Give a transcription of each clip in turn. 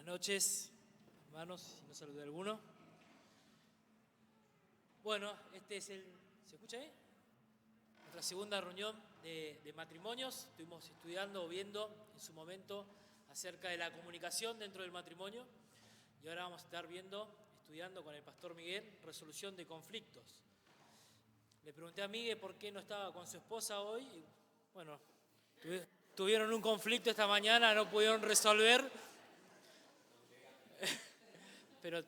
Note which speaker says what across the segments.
Speaker 1: Buenas noches, hermanos, si no saludé a alguno. Bueno, ¿se escucha ahí? Nuestra segunda reunión de matrimonios. Estuvimos estudiando o viendo en su momento acerca de la comunicación dentro del matrimonio. Y ahora vamos a estar estudiando con el pastor Miguel, resolución de conflictos. Le pregunté a Miguel por qué no estaba con su esposa hoy. Y, bueno, tuvieron un conflicto esta mañana, no pudieron resolver. Pero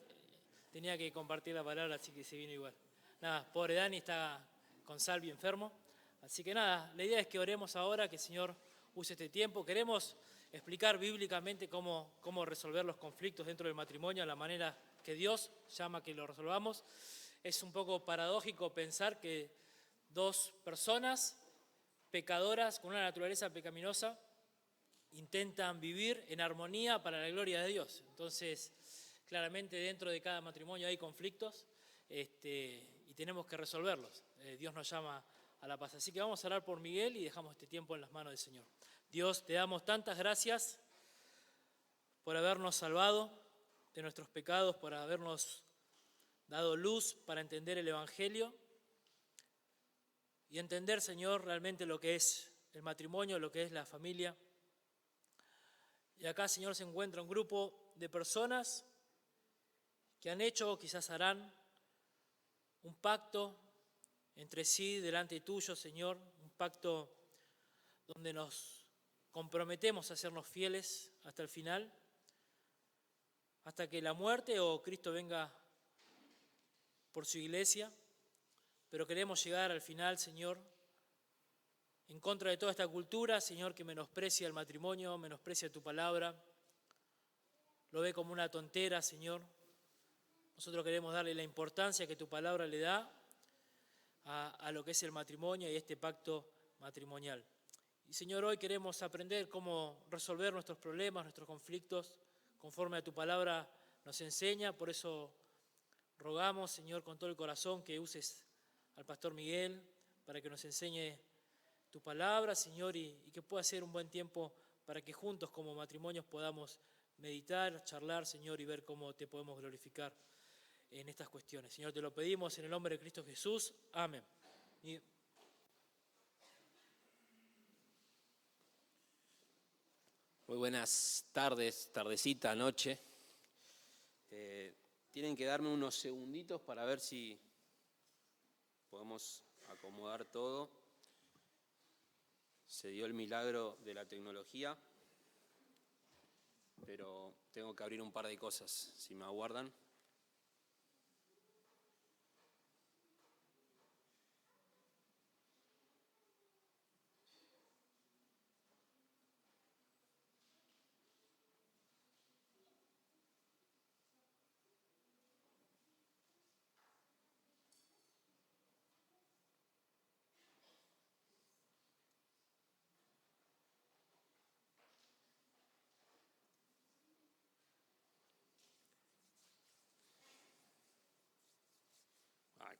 Speaker 1: tenía que compartir la palabra, así que se vino igual. Nada, pobre Dani está con Salvi enfermo. Así que nada, la idea es que oremos ahora, que el Señor use este tiempo. Queremos explicar bíblicamente cómo resolver los conflictos dentro del matrimonio, la manera que Dios llama que lo resolvamos. Es un poco paradójico pensar que dos personas pecadoras con una naturaleza pecaminosa intentan vivir en armonía para la gloria de Dios. Entonces, claramente dentro de cada matrimonio hay conflictos y tenemos que resolverlos. Dios nos llama a la paz. Así que vamos a orar por Miguel y dejamos este tiempo en las manos del Señor. Dios, te damos tantas gracias por habernos salvado de nuestros pecados, por habernos dado luz para entender el Evangelio y entender, Señor, realmente lo que es el matrimonio, lo que es la familia. Y acá, Señor, se encuentra un grupo de personas que han hecho, quizás harán, un pacto entre sí delante tuyo, Señor, un pacto donde nos comprometemos a sernos fieles hasta el final, hasta que la muerte o Cristo venga por su iglesia, pero queremos llegar al final, Señor, en contra de toda esta cultura, Señor, que menosprecia el matrimonio, menosprecia tu palabra, lo ve como una tontera, Señor. Nosotros queremos darle la importancia que tu palabra le da a lo que es el matrimonio y este pacto matrimonial. Y Señor, hoy queremos aprender cómo resolver nuestros problemas, nuestros conflictos, conforme a tu palabra nos enseña. Por eso rogamos, Señor, con todo el corazón que uses al pastor Miguel para que nos enseñe tu palabra, Señor, y que pueda ser un buen tiempo para que juntos como matrimonios podamos meditar, charlar, Señor, y ver cómo te podemos glorificar en estas cuestiones. Señor, te lo pedimos en el nombre de Cristo Jesús. Amén.
Speaker 2: Muy buenas tardes, tardecita, noche. Tienen que darme unos segunditos para ver si podemos acomodar todo. Se dio el milagro de la tecnología, pero tengo que abrir un par de cosas, si me aguardan.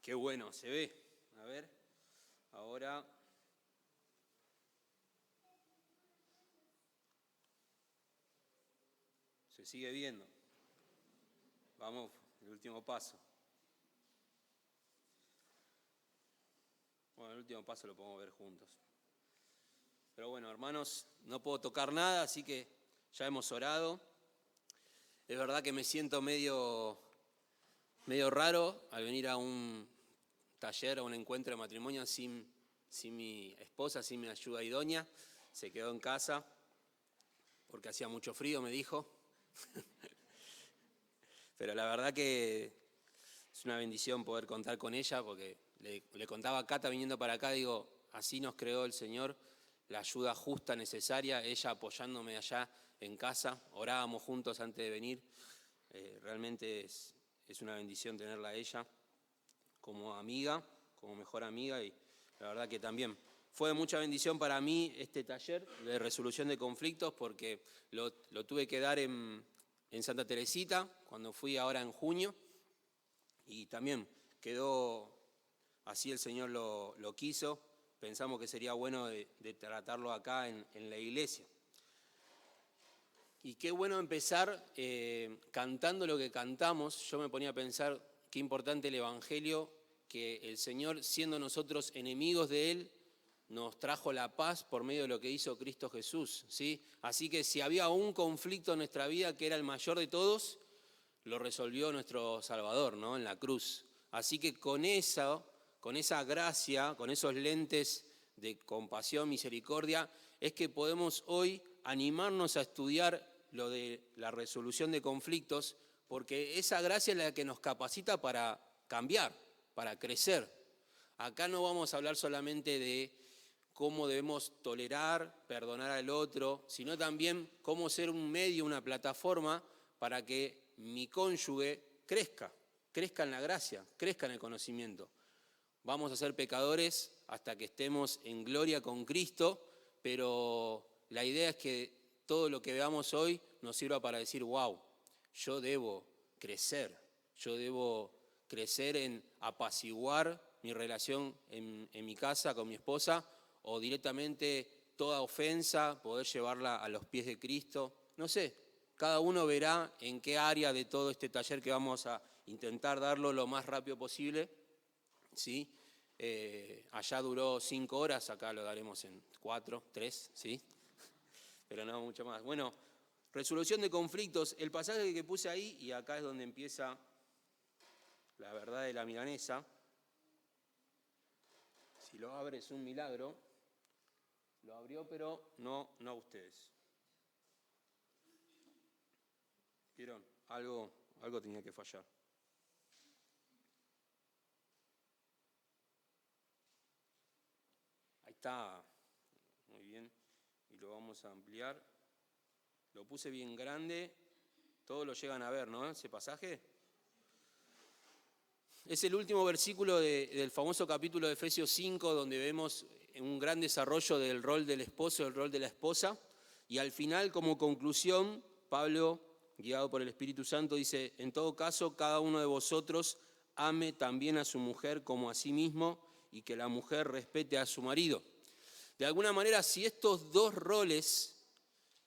Speaker 2: Qué bueno, se ve. A ver, ahora. Se sigue viendo. Vamos, el último paso. Bueno, el último paso lo podemos ver juntos. Pero bueno, hermanos, no puedo tocar nada, así que ya hemos orado. Es verdad que me siento medio raro al venir a un taller, a un encuentro de matrimonio sin mi esposa, sin mi ayuda idónea. Se quedó en casa porque hacía mucho frío, me dijo. Pero la verdad que es una bendición poder contar con ella, porque le contaba a Cata viniendo para acá, digo, así nos creó el Señor, la ayuda justa, necesaria, ella apoyándome allá en casa, orábamos juntos antes de venir. Realmente es una bendición tenerla a ella como amiga, como mejor amiga, y la verdad que también fue de mucha bendición para mí este taller de resolución de conflictos, porque lo tuve que dar en Santa Teresita cuando fui ahora en junio, y también quedó así, el Señor lo quiso. Pensamos que sería bueno de tratarlo acá en la iglesia. Y qué bueno empezar cantando lo que cantamos. Yo me ponía a pensar qué importante el Evangelio, que el Señor, siendo nosotros enemigos de Él, nos trajo la paz por medio de lo que hizo Cristo Jesús, ¿sí? Así que si había un conflicto en nuestra vida que era el mayor de todos, lo resolvió nuestro Salvador, ¿no? En la cruz. Así que con esa gracia, con esos lentes de compasión, misericordia, es que podemos hoy animarnos a estudiar lo de la resolución de conflictos, porque esa gracia es la que nos capacita para cambiar, para crecer. Acá no vamos a hablar solamente de cómo debemos tolerar, perdonar al otro, sino también cómo ser un medio, una plataforma para que mi cónyuge crezca en la gracia, crezca en el conocimiento. Vamos a ser pecadores hasta que estemos en gloria con Cristo, pero la idea es que todo lo que veamos hoy nos sirva para decir, wow, yo debo crecer en apaciguar mi relación en mi casa con mi esposa, o directamente toda ofensa, poder llevarla a los pies de Cristo. No sé, cada uno verá en qué área de todo este taller, que vamos a intentar darlo lo más rápido posible, ¿sí? Allá duró 5 horas, acá lo daremos en 4, 3, ¿sí? Pero no mucho más. Bueno, resolución de conflictos. El pasaje que puse ahí, y acá es donde empieza la verdad de la milanesa. Si lo abre es un milagro. Lo abrió, pero no ustedes. ¿Vieron? Algo tenía que fallar. Ahí está. Muy bien. Y lo vamos a ampliar. Lo puse bien grande. Todos lo llegan a ver, ¿no? Ese pasaje. Es el último versículo del famoso capítulo de Efesios 5, donde vemos un gran desarrollo del rol del esposo, del rol de la esposa. Y al final, como conclusión, Pablo, guiado por el Espíritu Santo, dice: en todo caso, cada uno de vosotros ame también a su mujer como a sí mismo, y que la mujer respete a su marido. De alguna manera, si estos dos roles,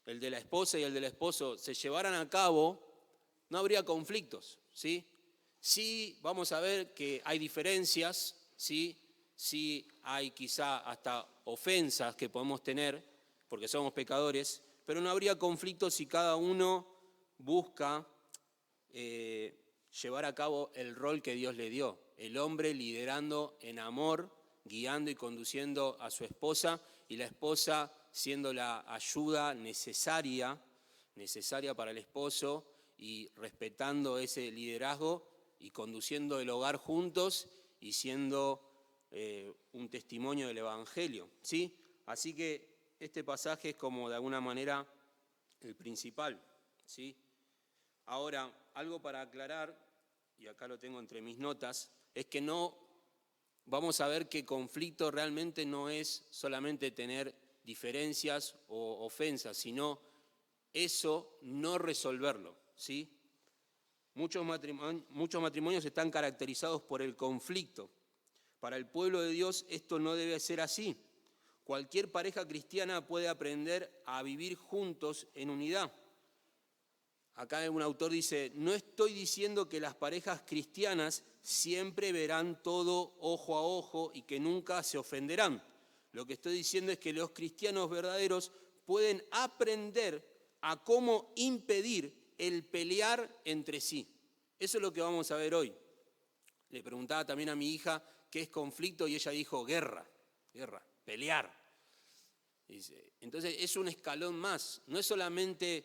Speaker 2: el de la esposa y el del esposo, se llevaran a cabo, no habría conflictos, ¿sí? Sí, vamos a ver que hay diferencias, ¿sí? Sí hay quizá hasta ofensas que podemos tener, porque somos pecadores, pero no habría conflictos si cada uno busca llevar a cabo el rol que Dios le dio. El hombre liderando en amor, guiando y conduciendo a su esposa, y la esposa siendo la ayuda necesaria para el esposo, y respetando ese liderazgo y conduciendo el hogar juntos y siendo un testimonio del Evangelio, ¿sí? Así que este pasaje es como de alguna manera el principal, ¿sí? Ahora, algo para aclarar, y acá lo tengo entre mis notas, es que no vamos a ver que conflicto realmente no es solamente tener diferencias o ofensas, sino eso no resolverlo, ¿sí? Muchos matrimonios están caracterizados por el conflicto. Para el pueblo de Dios esto no debe ser así. Cualquier pareja cristiana puede aprender a vivir juntos en unidad. Acá un autor dice: no estoy diciendo que las parejas cristianas siempre verán todo ojo a ojo y que nunca se ofenderán. Lo que estoy diciendo es que los cristianos verdaderos pueden aprender a cómo impedir el pelear entre sí. Eso es lo que vamos a ver hoy. Le preguntaba también a mi hija qué es conflicto y ella dijo guerra, pelear. Entonces es un escalón más. No es solamente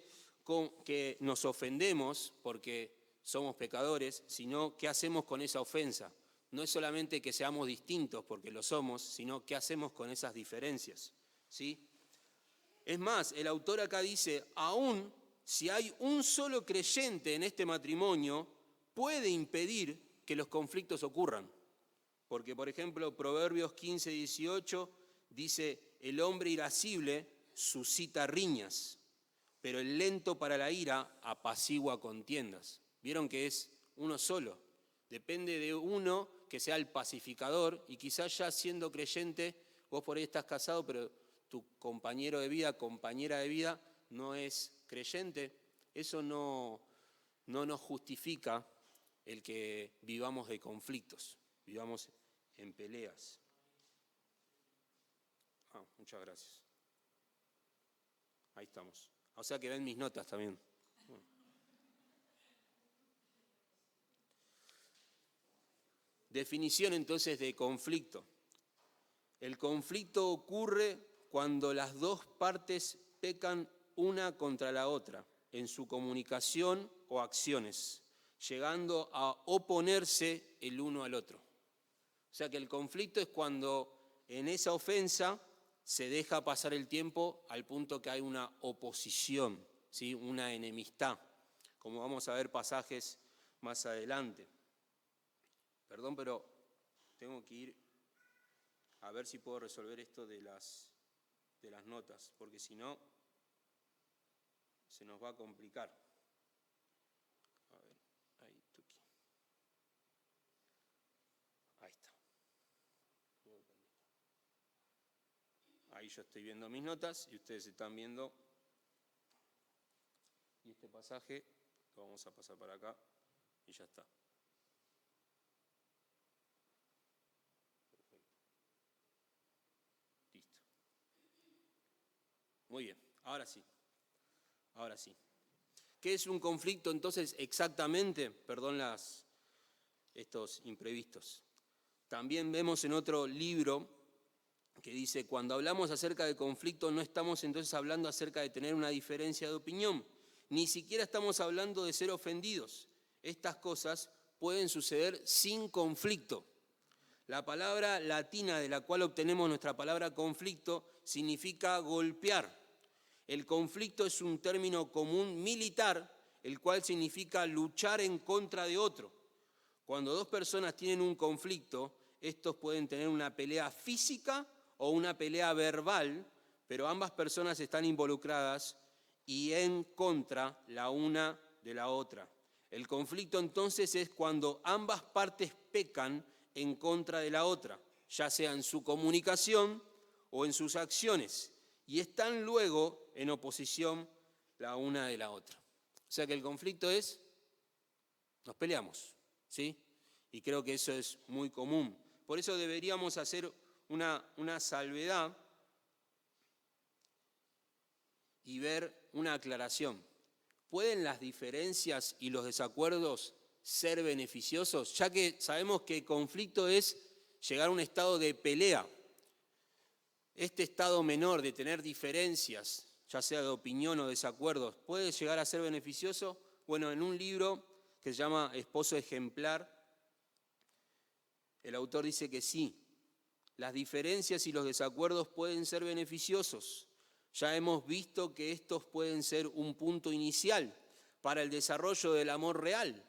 Speaker 2: que nos ofendemos porque somos pecadores, sino qué hacemos con esa ofensa. No es solamente que seamos distintos porque lo somos, sino qué hacemos con esas diferencias, ¿sí? Es más, el autor acá dice: aún si hay un solo creyente en este matrimonio, puede impedir que los conflictos ocurran. Porque, por ejemplo, Proverbios 15, 18 dice: el hombre irascible suscita riñas, pero el lento para la ira apacigua contiendas. Vieron que es uno solo. Depende de uno que sea el pacificador, y quizás ya siendo creyente, vos por ahí estás casado, pero tu compañero de vida, compañera de vida, no es creyente, eso no nos justifica el que vivamos de conflictos, vivamos en peleas. Muchas gracias. Ahí estamos. O sea que ven mis notas también. Definición entonces de conflicto. El conflicto ocurre cuando las dos partes pecan una contra la otra en su comunicación o acciones, llegando a oponerse el uno al otro. O sea que el conflicto es cuando en esa ofensa se deja pasar el tiempo al punto que hay una oposición, ¿sí? Una enemistad, como vamos a ver pasajes más adelante. Perdón, pero tengo que ir a ver si puedo resolver esto de las notas, porque si no, se nos va a complicar. A ver, ahí, tuki. Ahí está. Ahí yo estoy viendo mis notas y ustedes están viendo. Y este pasaje lo vamos a pasar para acá y ya está. Muy bien, ahora sí. ¿Qué es un conflicto entonces exactamente? Perdón estos imprevistos. También vemos en otro libro que dice, cuando hablamos acerca de conflicto no estamos entonces hablando acerca de tener una diferencia de opinión, ni siquiera estamos hablando de ser ofendidos. Estas cosas pueden suceder sin conflicto. La palabra latina de la cual obtenemos nuestra palabra conflicto significa golpear. El conflicto es un término común militar, el cual significa luchar en contra de otro. Cuando dos personas tienen un conflicto, estos pueden tener una pelea física o una pelea verbal, pero ambas personas están involucradas y en contra la una de la otra. El conflicto entonces es cuando ambas partes pecan en contra de la otra, ya sea en su comunicación o en sus acciones, y están luego en oposición la una de la otra. O sea que el conflicto es, nos peleamos, ¿sí? Y creo que eso es muy común. Por eso deberíamos hacer una salvedad y ver una aclaración. ¿Pueden las diferencias y los desacuerdos ser beneficiosos? Ya que sabemos que el conflicto es llegar a un estado de pelea. Este estado menor de tener diferencias, ya sea de opinión o desacuerdos, ¿puede llegar a ser beneficioso? Bueno, en un libro que se llama Esposo Ejemplar, el autor dice que sí. Las diferencias y los desacuerdos pueden ser beneficiosos. Ya hemos visto que estos pueden ser un punto inicial para el desarrollo del amor real.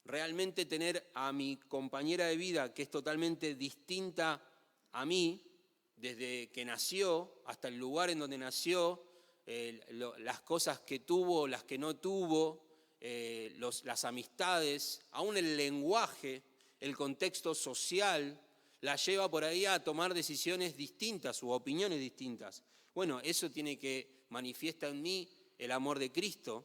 Speaker 2: Realmente tener a mi compañera de vida, que es totalmente distinta a mí, desde que nació hasta el lugar en donde nació, las cosas que tuvo, las que no tuvo, las amistades, aún el lenguaje, el contexto social, la lleva por ahí a tomar decisiones distintas u opiniones distintas. Bueno, eso tiene que manifiesta en mí el amor de Cristo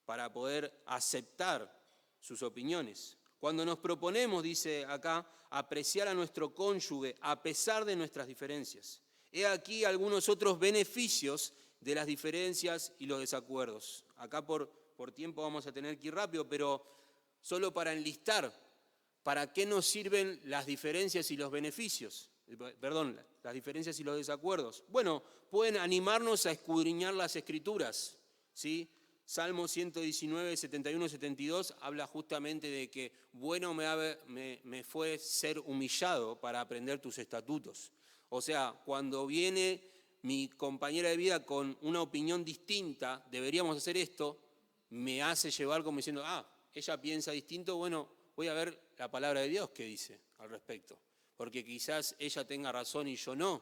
Speaker 2: para poder aceptar sus opiniones. Cuando nos proponemos, dice acá, apreciar a nuestro cónyuge a pesar de nuestras diferencias. He aquí algunos otros beneficios de las diferencias y los desacuerdos. Acá por tiempo vamos a tener que ir rápido, pero solo para enlistar, ¿para qué nos sirven las diferencias y los beneficios? Perdón, las diferencias y los desacuerdos. Bueno, pueden animarnos a escudriñar las Escrituras, ¿sí? Salmo 119, 71, 72 habla justamente de que bueno me fue ser humillado para aprender tus estatutos. O sea, cuando viene mi compañera de vida con una opinión distinta, deberíamos hacer esto, me hace llevar como diciendo, ella piensa distinto, bueno, voy a ver la palabra de Dios que dice al respecto. Porque quizás ella tenga razón y yo no.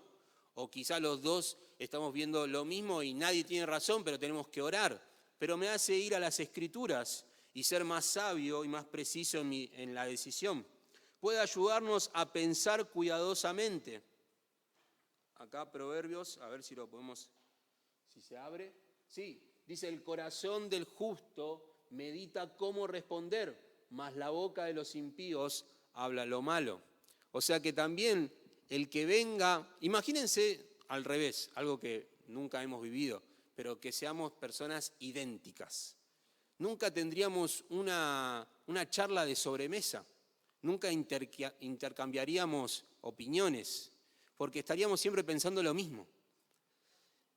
Speaker 2: O quizás los dos estamos viendo lo mismo y nadie tiene razón, pero tenemos que orar. Pero me hace ir a las Escrituras y ser más sabio y más preciso en la decisión. Puede ayudarnos a pensar cuidadosamente. Acá Proverbios, a ver si lo podemos, si se abre. Sí, Dice, el corazón del justo medita cómo responder, mas la boca de los impíos habla lo malo. O sea que también el que venga, imagínense al revés, algo que nunca hemos vivido, pero que seamos personas idénticas. Nunca tendríamos una charla de sobremesa, nunca intercambiaríamos opiniones, porque estaríamos siempre pensando lo mismo.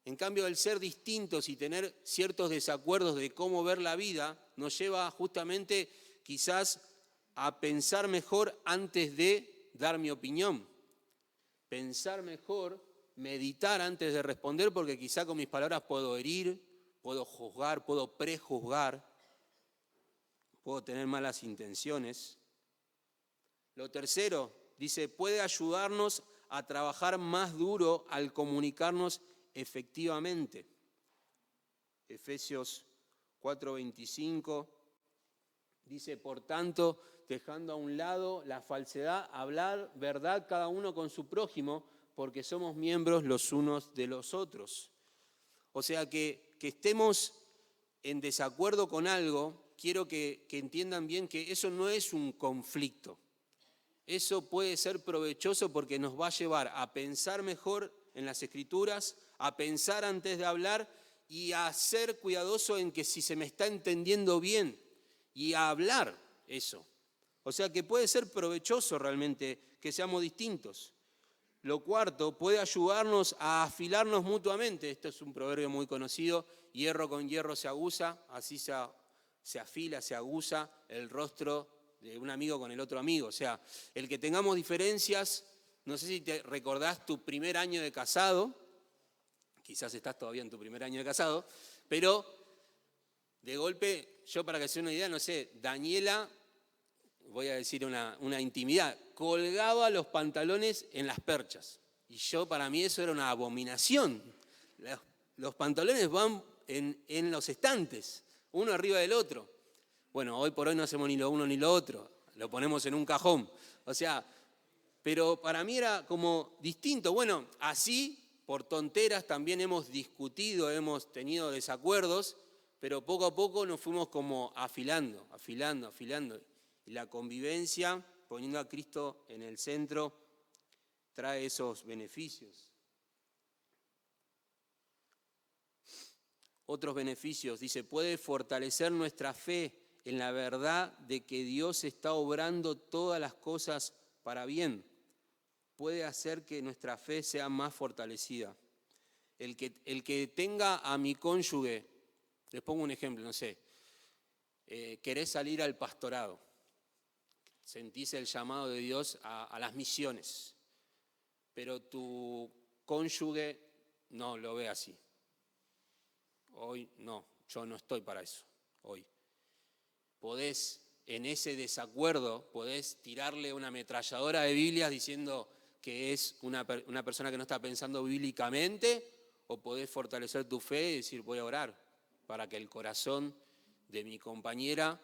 Speaker 2: En cambio, el ser distintos y tener ciertos desacuerdos de cómo ver la vida nos lleva justamente quizás a pensar mejor antes de dar mi opinión. Pensar mejor, meditar antes de responder, porque quizá con mis palabras puedo herir, puedo juzgar, puedo prejuzgar, puedo tener malas intenciones. Lo tercero, dice, puede ayudarnos a trabajar más duro al comunicarnos efectivamente. Efesios 4:25 dice, por tanto, dejando a un lado la falsedad, hablar verdad cada uno con su prójimo, porque somos miembros los unos de los otros. O sea que estemos en desacuerdo con algo, quiero que entiendan bien que eso no es un conflicto. Eso puede ser provechoso porque nos va a llevar a pensar mejor en las Escrituras, a pensar antes de hablar y a ser cuidadoso en que si se me está entendiendo bien y a hablar eso. O sea que puede ser provechoso realmente que seamos distintos. Lo cuarto, puede ayudarnos a afilarnos mutuamente. Esto es un proverbio muy conocido, hierro con hierro se aguza, así se afila, se aguza el rostro de un amigo con el otro amigo. O sea, el que tengamos diferencias, no sé si te recordás tu primer año de casado, quizás estás todavía en tu primer año de casado, pero de golpe, yo para que se den una idea, no sé, Daniela, voy a decir una intimidad, colgaba los pantalones en las perchas. Y yo, para mí eso era una abominación. Los pantalones van en los estantes, uno arriba del otro. Bueno, hoy por hoy no hacemos ni lo uno ni lo otro, lo ponemos en un cajón. O sea, pero para mí era como distinto. Bueno, así, por tonteras, también hemos discutido, hemos tenido desacuerdos, pero poco a poco nos fuimos como afilando. Y la convivencia, poniendo a Cristo en el centro, trae esos beneficios. Otros beneficios, dice, puede fortalecer nuestra fe en la verdad de que Dios está obrando todas las cosas para bien. Puede hacer que nuestra fe sea más fortalecida. El que tenga a mi cónyuge, les pongo un ejemplo, no sé, querés salir al pastorado, sentís el llamado de Dios a las misiones, pero tu cónyuge no lo ve así. Hoy no, yo no estoy para eso, hoy. Podés, en ese desacuerdo, podés tirarle una ametralladora de Biblias diciendo que es una persona que no está pensando bíblicamente, o podés fortalecer tu fe y decir, voy a orar para que el corazón de mi compañera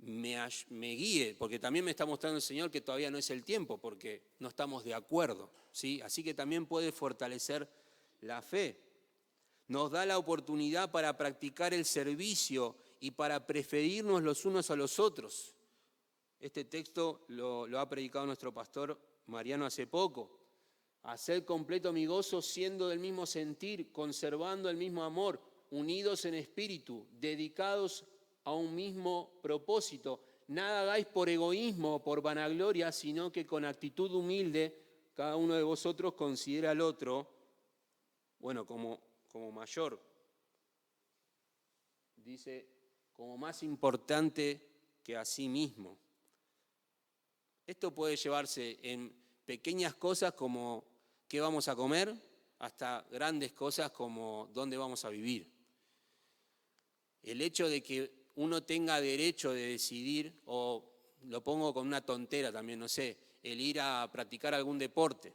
Speaker 2: me guíe, porque también me está mostrando el Señor que todavía no es el tiempo, porque no estamos de acuerdo, ¿sí? Así que también puede fortalecer la fe. Nos da la oportunidad para practicar el servicio y para preferirnos los unos a los otros. Este texto lo ha predicado nuestro pastor Mariano hace poco. Hacer completo mi gozo siendo del mismo sentir, conservando el mismo amor, unidos en espíritu, dedicados a un mismo propósito. Nada hagáis por egoísmo o por vanagloria, sino que con actitud humilde cada uno de vosotros considera al otro, bueno, como mayor. Dice, como más importante que a sí mismo. Esto puede llevarse en pequeñas cosas como qué vamos a comer, hasta grandes cosas como dónde vamos a vivir. El hecho de que uno tenga derecho de decidir, o lo pongo con una tontera también, no sé, el ir a practicar algún deporte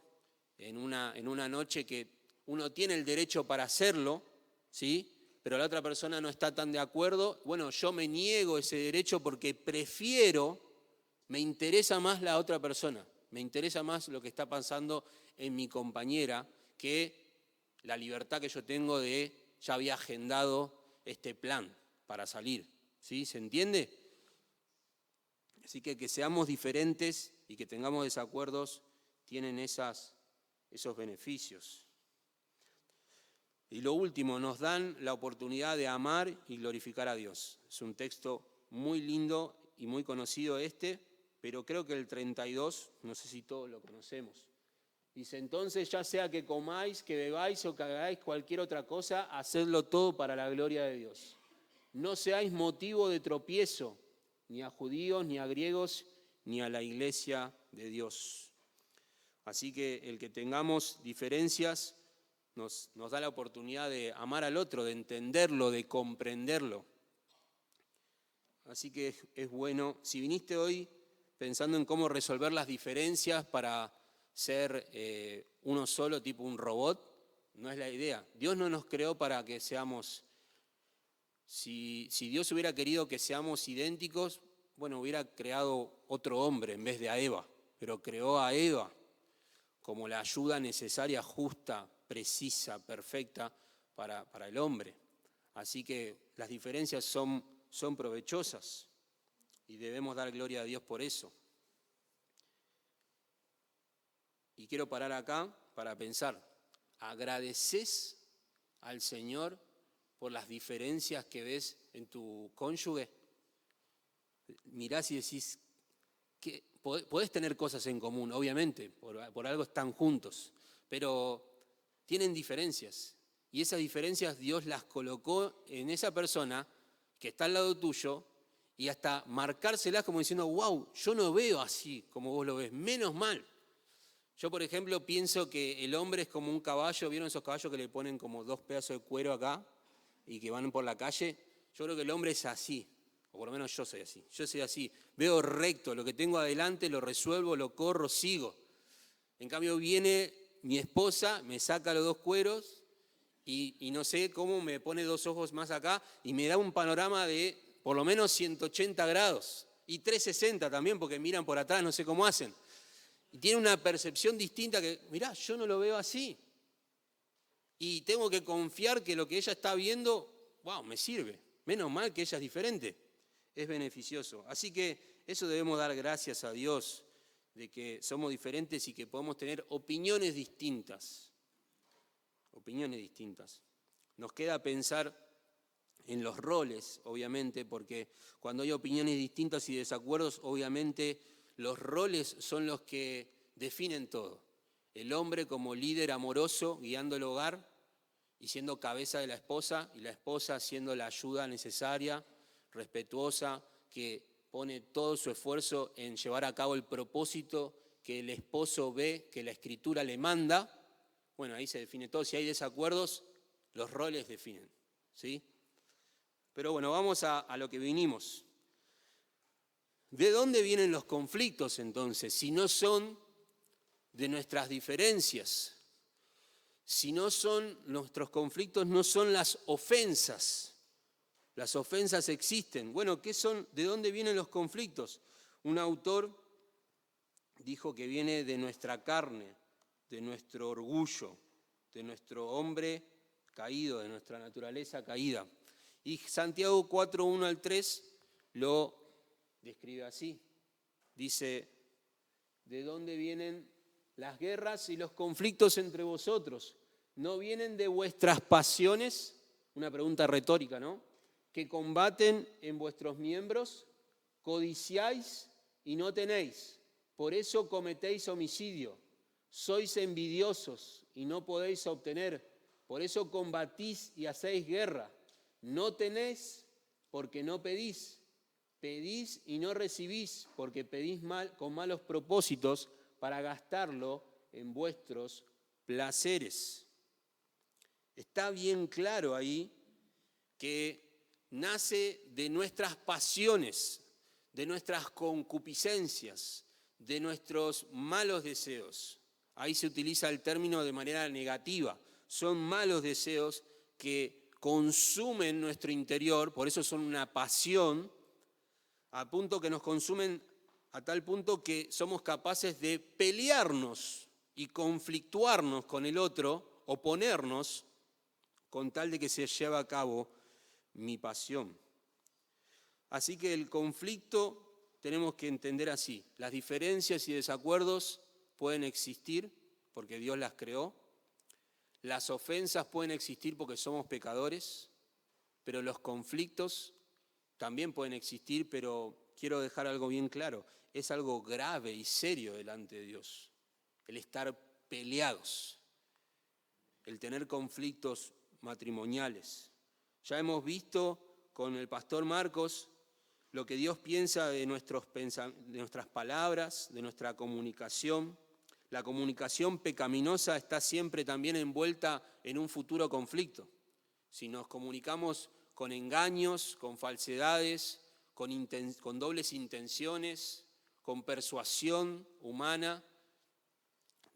Speaker 2: en una noche que uno tiene el derecho para hacerlo, ¿sí? Pero la otra persona no está tan de acuerdo. Bueno, yo me niego ese derecho porque me interesa más la otra persona, me interesa más lo que está pasando en mi compañera que la libertad que yo tengo ya había agendado este plan para salir. ¿Sí? ¿Se entiende? Así que seamos diferentes y que tengamos desacuerdos tienen esos beneficios. Y lo último, nos dan la oportunidad de amar y glorificar a Dios. Es un texto muy lindo y muy conocido pero creo que el 32, no sé si todos lo conocemos. Dice, entonces ya sea que comáis, que bebáis o que hagáis cualquier otra cosa, hacedlo todo para la gloria de Dios. No seáis motivo de tropiezo, ni a judíos, ni a griegos, ni a la iglesia de Dios. Así que el que tengamos diferencias nos da la oportunidad de amar al otro, de entenderlo, de comprenderlo. Así que es bueno, si viniste hoy pensando en cómo resolver las diferencias para ser uno solo, tipo un robot, no es la idea. Dios no nos creó para que seamos, si Dios hubiera querido que seamos idénticos, bueno, hubiera creado otro hombre en vez de a Eva, pero creó a Eva como la ayuda necesaria, justa, precisa, perfecta para el hombre. Así que las diferencias son provechosas y debemos dar gloria a Dios por eso. Y quiero parar acá para pensar, ¿agradeces al Señor por las diferencias que ves en tu cónyuge? Mirás y decís, que podés tener cosas en común, obviamente, por algo están juntos, pero tienen diferencias. Y esas diferencias Dios las colocó en esa persona que está al lado tuyo y hasta marcárselas como diciendo, wow, yo no veo así como vos lo ves, menos mal. Yo, por ejemplo, pienso que el hombre es como un caballo, ¿vieron esos caballos que le ponen como 2 pedazos de cuero acá y que van por la calle? Yo creo que el hombre es así, o por lo menos yo soy así, veo recto, lo que tengo adelante lo resuelvo, lo corro, sigo. En cambio viene mi esposa, me saca los 2 cueros y no sé cómo me pone 2 ojos más acá y me da un panorama de por lo menos 180 grados y 360 también porque miran por atrás, no sé cómo hacen. Y tiene una percepción distinta que, mirá, yo no lo veo así. Y tengo que confiar que lo que ella está viendo, wow, me sirve. Menos mal que ella es diferente. Es beneficioso. Así que eso debemos dar gracias a Dios, de que somos diferentes y que podemos tener opiniones distintas. Opiniones distintas. Nos queda pensar en los roles, obviamente, porque cuando hay opiniones distintas y desacuerdos, obviamente los roles son los que definen todo. El hombre como líder amoroso, guiando el hogar y siendo cabeza de la esposa, y la esposa siendo la ayuda necesaria, respetuosa, que pone todo su esfuerzo en llevar a cabo el propósito que el esposo ve, que la Escritura le manda. Bueno, ahí se define todo. Si hay desacuerdos, los roles definen, ¿sí? Pero bueno, vamos a lo que vinimos. ¿De dónde vienen los conflictos entonces? Si no son de nuestras diferencias, si no son nuestros conflictos, no son las ofensas. Las ofensas existen. Bueno, ¿qué son? ¿De dónde vienen los conflictos? Un autor dijo que viene de nuestra carne, de nuestro orgullo, de nuestro hombre caído, de nuestra naturaleza caída. Y Santiago 4, 1 al 3 lo describe así. Dice, ¿de dónde vienen las guerras y los conflictos entre vosotros? ¿No vienen de vuestras pasiones? Una pregunta retórica, ¿no? Que combaten en vuestros miembros, codiciáis y no tenéis. Por eso cometéis homicidio. Sois envidiosos y no podéis obtener. Por eso combatís y hacéis guerra. No tenéis porque no pedís. Pedís y no recibís porque pedís mal, con malos propósitos para gastarlo en vuestros placeres. Está bien claro ahí que nace de nuestras pasiones, de nuestras concupiscencias, de nuestros malos deseos. Ahí se utiliza el término de manera negativa. Son malos deseos que consumen nuestro interior, por eso son una pasión, a punto que nos consumen a tal punto que somos capaces de pelearnos y conflictuarnos con el otro, oponernos, con tal de que se lleve a cabo mi pasión. Así que el conflicto tenemos que entender así. Las diferencias y desacuerdos pueden existir porque Dios las creó. Las ofensas pueden existir porque somos pecadores, pero los conflictos también pueden existir, pero quiero dejar algo bien claro. Es algo grave y serio delante de Dios, el estar peleados, el tener conflictos matrimoniales. Ya hemos visto con el pastor Marcos lo que Dios piensa de nuestras palabras, de nuestra comunicación. La comunicación pecaminosa está siempre también envuelta en un futuro conflicto. Si nos comunicamos con engaños, con falsedades, con dobles intenciones, con persuasión humana,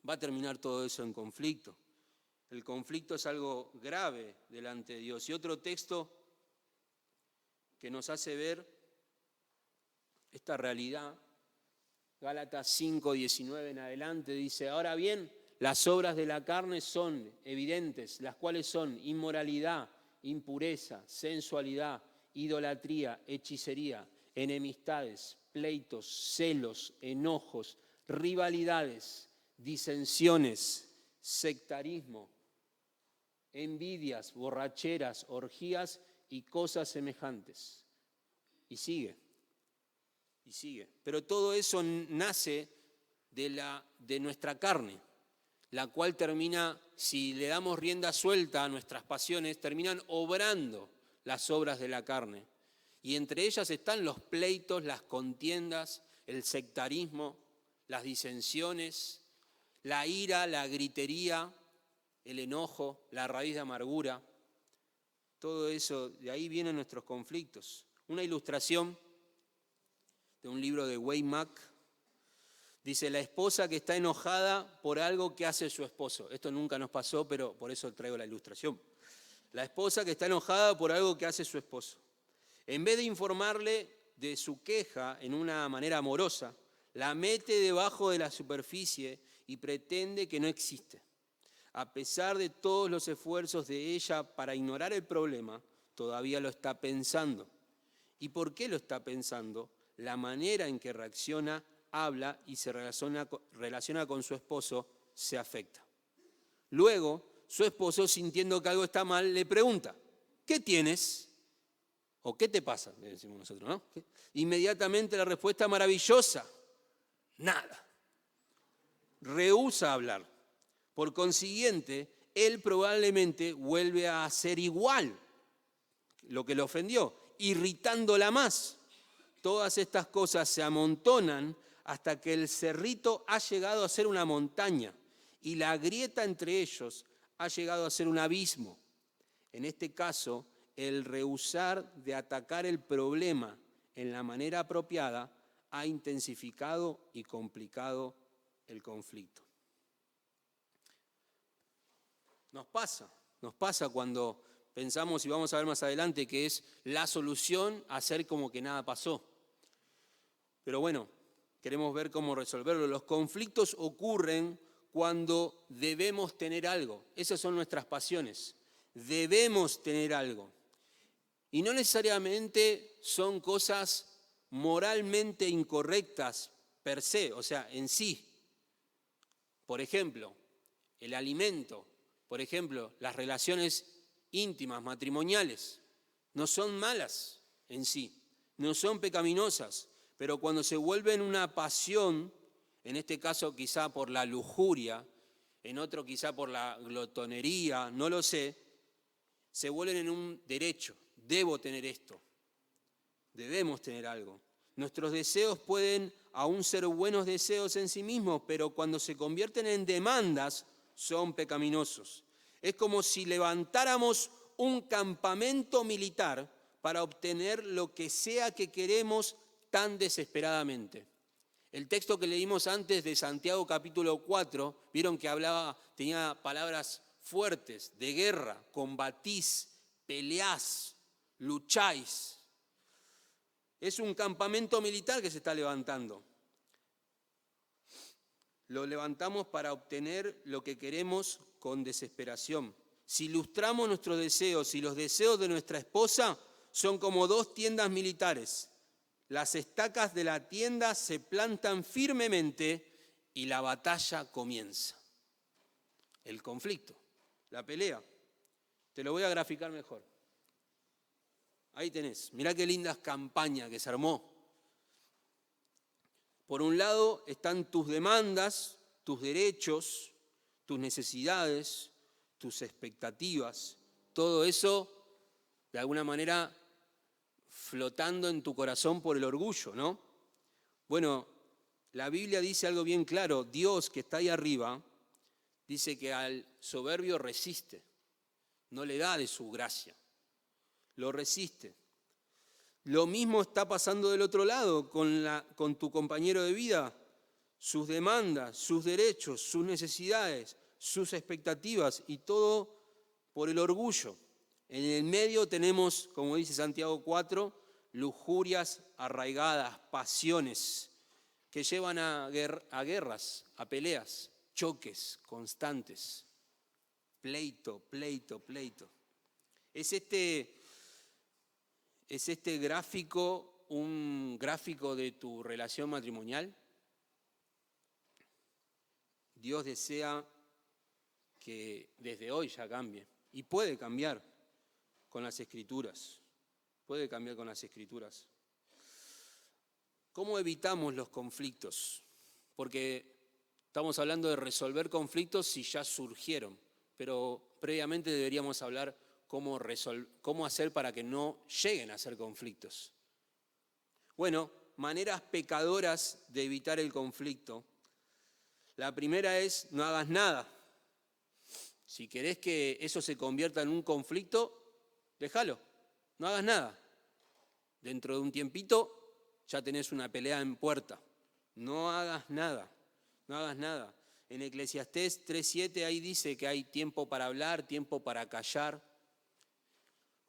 Speaker 2: va a terminar todo eso en conflicto. El conflicto es algo grave delante de Dios. Y otro texto que nos hace ver esta realidad, Gálatas 5:19 en adelante, dice: ahora bien, las obras de la carne son evidentes, las cuales son inmoralidad, impureza, sensualidad, idolatría, hechicería, enemistades, pleitos, celos, enojos, rivalidades, disensiones, sectarismo, envidias, borracheras, orgías y cosas semejantes. Y sigue. Pero todo eso nace de nuestra carne, la cual termina, si le damos rienda suelta a nuestras pasiones, terminan obrando las obras de la carne. Y entre ellas están los pleitos, las contiendas, el sectarismo, las disensiones, la ira, la gritería, el enojo, la raíz de amargura. Todo eso, de ahí vienen nuestros conflictos. Una ilustración de un libro de Wayne Mack dice: la esposa que está enojada por algo que hace su esposo. Esto nunca nos pasó, pero por eso traigo la ilustración. La esposa que está enojada por algo que hace su esposo. En vez de informarle de su queja en una manera amorosa, la mete debajo de la superficie y pretende que no existe. A pesar de todos los esfuerzos de ella para ignorar el problema, todavía lo está pensando. ¿Y por qué lo está pensando? La manera en que reacciona, habla y se relaciona con su esposo se afecta. Luego, su esposo, sintiendo que algo está mal, le pregunta: ¿qué tienes? ¿O qué te pasa? Le decimos nosotros, ¿no? Inmediatamente la respuesta maravillosa: nada. Rehúsa hablar. Por consiguiente, él probablemente vuelve a hacer igual lo que le ofendió, irritándola más. Todas estas cosas se amontonan hasta que el cerrito ha llegado a ser una montaña y la grieta entre ellos ha llegado a ser un abismo. En este caso, el rehusar de atacar el problema en la manera apropiada ha intensificado y complicado el conflicto. Nos pasa cuando pensamos, y vamos a ver más adelante, que es la solución hacer como que nada pasó. Pero bueno, queremos ver cómo resolverlo. Los conflictos ocurren cuando debemos tener algo. Esas son nuestras pasiones. Debemos tener algo. Y no necesariamente son cosas moralmente incorrectas per se, o sea, en sí. Por ejemplo, el alimento. Por ejemplo, las relaciones íntimas, matrimoniales. No son malas en sí, no son pecaminosas. Pero cuando se vuelven una pasión, en este caso quizá por la lujuria, en otro quizá por la glotonería, no lo sé, se vuelven en un derecho. Debo tener esto, debemos tener algo. Nuestros deseos pueden aún ser buenos deseos en sí mismos, pero cuando se convierten en demandas, son pecaminosos. Es como si levantáramos un campamento militar para obtener lo que sea que queremos tan desesperadamente. El texto que leímos antes de Santiago capítulo 4, vieron que tenía palabras fuertes de guerra: combatís, peleás, lucháis. Es un campamento militar que se está levantando. Lo levantamos para obtener lo que queremos con desesperación. Si ilustramos nuestros deseos y los deseos de nuestra esposa, son como dos tiendas militares. Las estacas de la tienda se plantan firmemente y la batalla comienza. El conflicto, la pelea. Te lo voy a graficar mejor. Ahí tenés, mirá qué linda campaña que se armó. Por un lado están tus demandas, tus derechos, tus necesidades, tus expectativas, todo eso de alguna manera flotando en tu corazón por el orgullo, ¿no? Bueno, la Biblia dice algo bien claro, Dios que está ahí arriba, dice que al soberbio resiste, no le da de su gracia, lo resiste. Lo mismo está pasando del otro lado con tu compañero de vida, sus demandas, sus derechos, sus necesidades, sus expectativas y todo por el orgullo. En el medio tenemos, como dice Santiago 4, lujurias arraigadas, pasiones que llevan a guerras, a peleas, choques constantes, pleito. ¿Es este gráfico un gráfico de tu relación matrimonial? Dios desea que desde hoy ya cambie y puede cambiar con las Escrituras. Puede cambiar con las Escrituras. ¿Cómo evitamos los conflictos? Porque estamos hablando de resolver conflictos si ya surgieron, pero previamente deberíamos hablar cómo hacer para que no lleguen a ser conflictos. Bueno, maneras pecadoras de evitar el conflicto. La primera es no hagas nada. Si querés que eso se convierta en un conflicto, déjalo, no hagas nada. Dentro de un tiempito ya tenés una pelea en puerta. No hagas nada. En Eclesiastés 3:7 ahí dice que hay tiempo para hablar, tiempo para callar.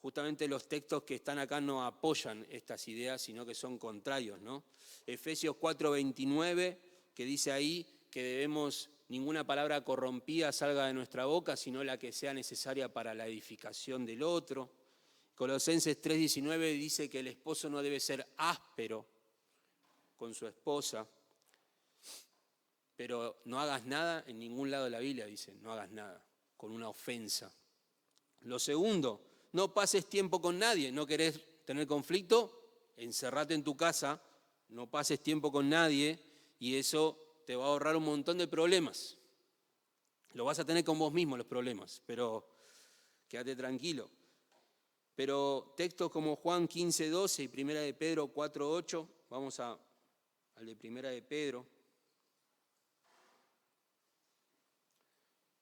Speaker 2: Justamente los textos que están acá no apoyan estas ideas, sino que son contrarios, ¿no? Efesios 4:29, que dice ahí que ninguna palabra corrompida salga de nuestra boca, sino la que sea necesaria para la edificación del otro. Colosenses 3:19 dice que el esposo no debe ser áspero con su esposa, pero no hagas nada en ningún lado de la Biblia, dice, no hagas nada con una ofensa. Lo segundo, no pases tiempo con nadie. ¿No querés tener conflicto? Encerrate en tu casa, no pases tiempo con nadie y eso te va a ahorrar un montón de problemas. Lo vas a tener con vos mismo los problemas, pero quédate tranquilo. Pero textos como Juan 15:12 y Primera de Pedro 4:8, vamos al de Primera de Pedro.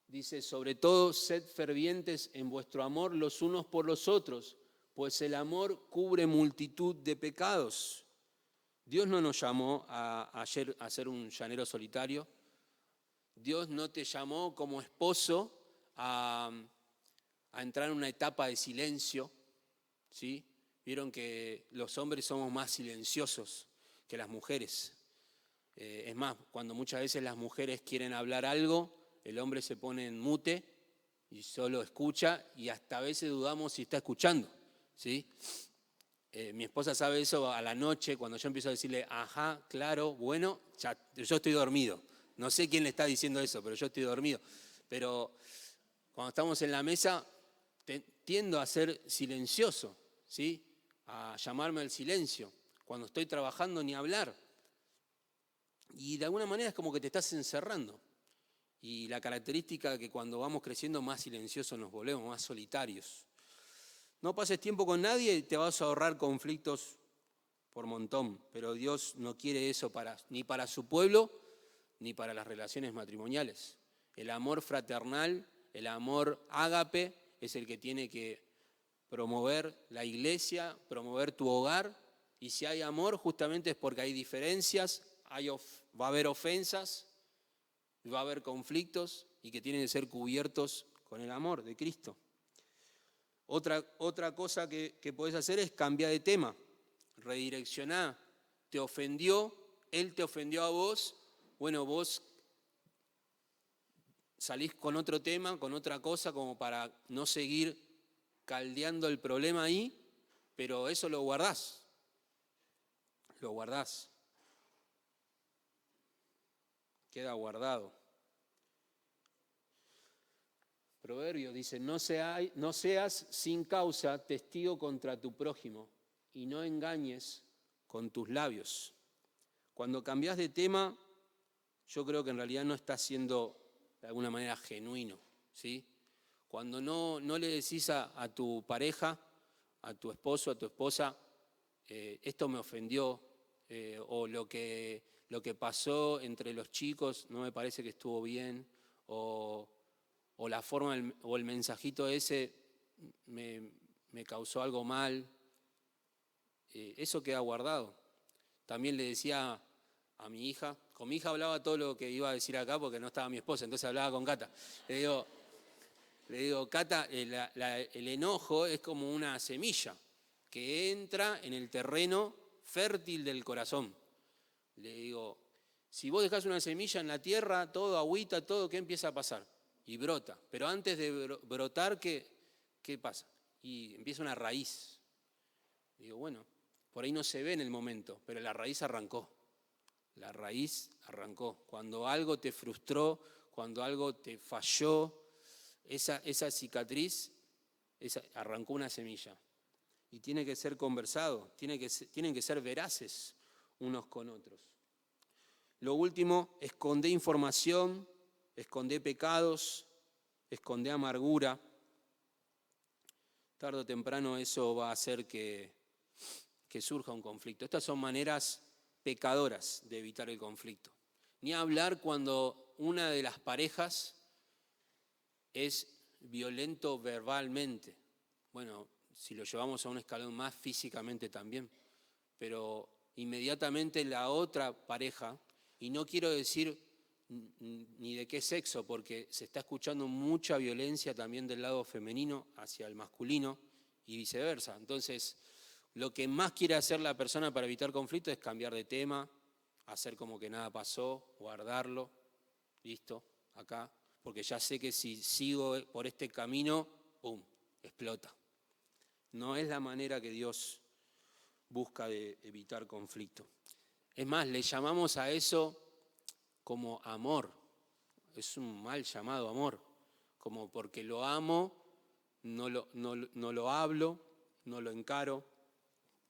Speaker 2: Dice, sobre todo, sed fervientes en vuestro amor los unos por los otros, pues el amor cubre multitud de pecados. Dios no nos llamó a ser un llanero solitario. Dios no te llamó como esposo a entrar en una etapa de silencio, ¿sí? Vieron que los hombres somos más silenciosos que las mujeres. Es más, cuando muchas veces las mujeres quieren hablar algo, el hombre se pone en mute y solo escucha y hasta a veces dudamos si está escuchando, ¿sí? Mi esposa sabe eso a la noche, cuando yo empiezo a decirle, ajá, claro, bueno, ya, yo estoy dormido. No sé quién le está diciendo eso, pero yo estoy dormido. Pero cuando estamos en la mesa, tiendo a ser silencioso, ¿sí? A llamarme al silencio. Cuando estoy trabajando, ni hablar. Y de alguna manera es como que te estás encerrando. Y la característica que cuando vamos creciendo más silenciosos nos volvemos, más solitarios. No pases tiempo con nadie y te vas a ahorrar conflictos por montón, pero Dios no quiere eso ni para su pueblo ni para las relaciones matrimoniales. El amor fraternal, el amor ágape es el que tiene que promover la iglesia, promover tu hogar, y si hay amor justamente es porque hay diferencias, va a haber ofensas, va a haber conflictos y que tienen que ser cubiertos con el amor de Cristo. Otra cosa que podés hacer es cambiar de tema, redireccionar. Te ofendió, él te ofendió a vos, bueno, vos salís con otro tema, con otra cosa, como para no seguir caldeando el problema ahí, pero eso lo guardás. Lo guardás. Queda guardado. Proverbio dice, no seas sin causa testigo contra tu prójimo y no engañes con tus labios. Cuando cambias de tema, yo creo que en realidad no estás siendo de alguna manera genuino, ¿sí? Cuando no le decís a tu pareja, a tu esposo, a tu esposa, esto me ofendió, o lo que pasó entre los chicos no me parece que estuvo bien, o la forma o el mensajito ese me causó algo mal, eso queda guardado. También le decía a mi hija, con mi hija hablaba todo lo que iba a decir acá porque no estaba mi esposa, entonces hablaba con Cata. Le digo, Cata, el enojo es como una semilla que entra en el terreno fértil del corazón. Le digo, si vos dejás una semilla en la tierra, todo agüita, todo, ¿qué empieza a pasar? Y brota. Pero antes de brotar, ¿qué pasa? Y empieza una raíz. Digo, bueno, por ahí no se ve en el momento, pero la raíz arrancó. La raíz arrancó. Cuando algo te frustró, cuando algo te falló, esa cicatriz arrancó una semilla. Y tiene que ser conversado, tienen que ser veraces unos con otros. Lo último, escondé información, escondé pecados, escondé amargura. Tarde o temprano eso va a hacer que surja un conflicto. Estas son maneras pecadoras de evitar el conflicto. Ni hablar cuando una de las parejas es violento verbalmente. Bueno, si lo llevamos a un escalón más físicamente también, pero inmediatamente la otra pareja, y no quiero decir ni de qué sexo, porque se está escuchando mucha violencia también del lado femenino hacia el masculino y viceversa. Entonces, lo que más quiere hacer la persona para evitar conflicto es cambiar de tema, hacer como que nada pasó, guardarlo, listo, acá, porque ya sé que si sigo por este camino, ¡pum!, explota. No es la manera que Dios busca de evitar conflicto. Es más, le llamamos a eso como amor. Es un mal llamado amor. Como porque lo amo, no lo hablo, no lo encaro,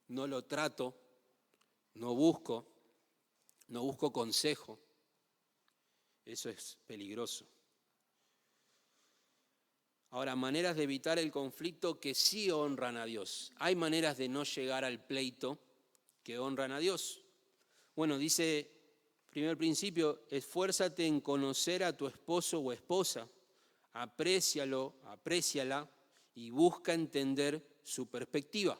Speaker 2: no lo trato, no busco consejo. Eso es peligroso. Ahora, maneras de evitar el conflicto que sí honran a Dios. Hay maneras de no llegar al pleito que honran a Dios. Bueno, dice, primer principio, esfuérzate en conocer a tu esposo o esposa, apréciala y busca entender su perspectiva.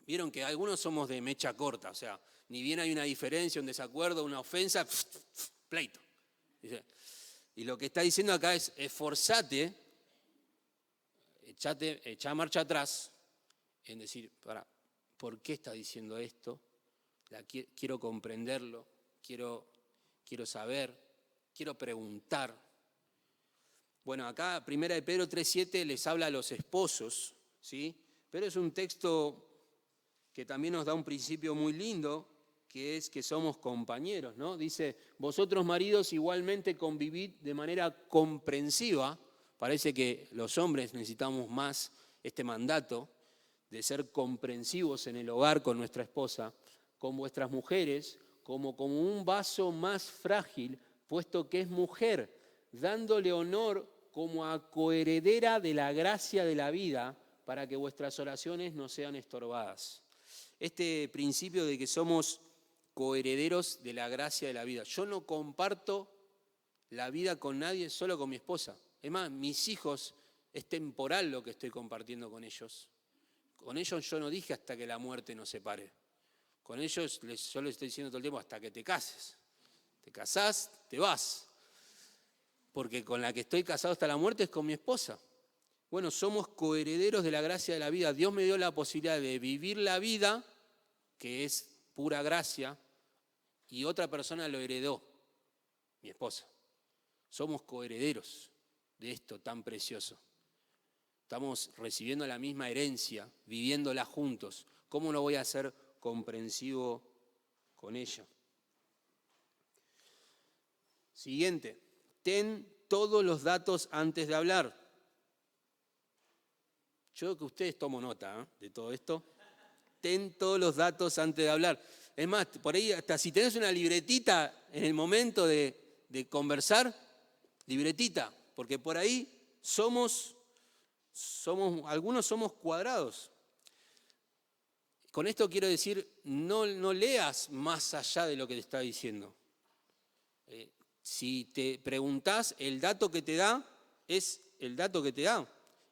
Speaker 2: Vieron que algunos somos de mecha corta, o sea, ni bien hay una diferencia, un desacuerdo, una ofensa, pleito. Y lo que está diciendo acá es, esforzate, echá marcha atrás, en decir, ¿por qué está diciendo esto? Quiero comprenderlo, quiero saber, quiero preguntar. Bueno, acá 1 Pedro 3:7 les habla a los esposos, ¿sí? Pero es un texto que también nos da un principio muy lindo, que es que somos compañeros, ¿no? Dice, vosotros maridos igualmente convivid de manera comprensiva. Parece que los hombres necesitamos más este mandato de ser comprensivos en el hogar con nuestra esposa, con vuestras mujeres, como un vaso más frágil, puesto que es mujer, dándole honor como a coheredera de la gracia de la vida, para que vuestras oraciones no sean estorbadas. Este principio de que somos coherederos de la gracia de la vida. Yo no comparto la vida con nadie, solo con mi esposa. Es más, mis hijos, es temporal lo que estoy compartiendo con ellos. Con ellos yo no dije hasta que la muerte nos separe. Con ellos yo les estoy diciendo todo el tiempo hasta que te cases. Te casás, te vas. Porque con la que estoy casado hasta la muerte es con mi esposa. Bueno, somos coherederos de la gracia de la vida. Dios me dio la posibilidad de vivir la vida, que es pura gracia, y otra persona lo heredó, mi esposa. Somos coherederos de esto tan precioso. estamos recibiendo la misma herencia, viviéndola juntos. ¿Cómo no voy a ser comprensivo con ella? Siguiente, ten todos los datos antes de hablar. Yo creo que ustedes toman nota de todo esto. Ten todos los datos antes de hablar. Es más, por ahí hasta si tenés una libretita en el momento de conversar, libretita, porque por ahí algunos somos cuadrados. Con esto quiero decir, no leas más allá de lo que te está diciendo. Si te preguntás, el dato que te da es el dato que te da.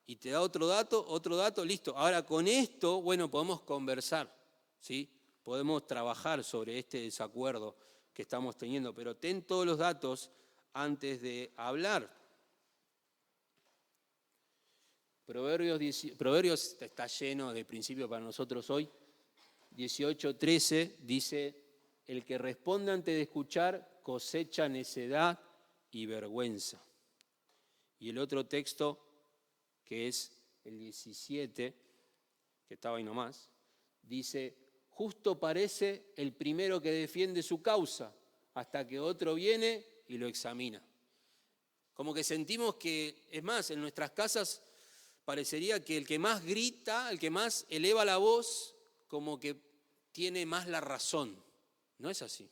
Speaker 2: Y te da otro dato, listo. Ahora con esto, bueno, podemos conversar, ¿sí? Podemos trabajar sobre este desacuerdo que estamos teniendo, pero ten todos los datos antes de hablar. Proverbios está lleno de principios para nosotros hoy. 18:13 dice, el que responde antes de escuchar cosecha necedad y vergüenza. Y el otro texto, que es el 17, que estaba ahí nomás, dice, justo parece el primero que defiende su causa, hasta que otro viene y lo examina. Como que sentimos que, es más, en nuestras casas parecería que el que más grita, el que más eleva la voz, como que tiene más la razón. No es así.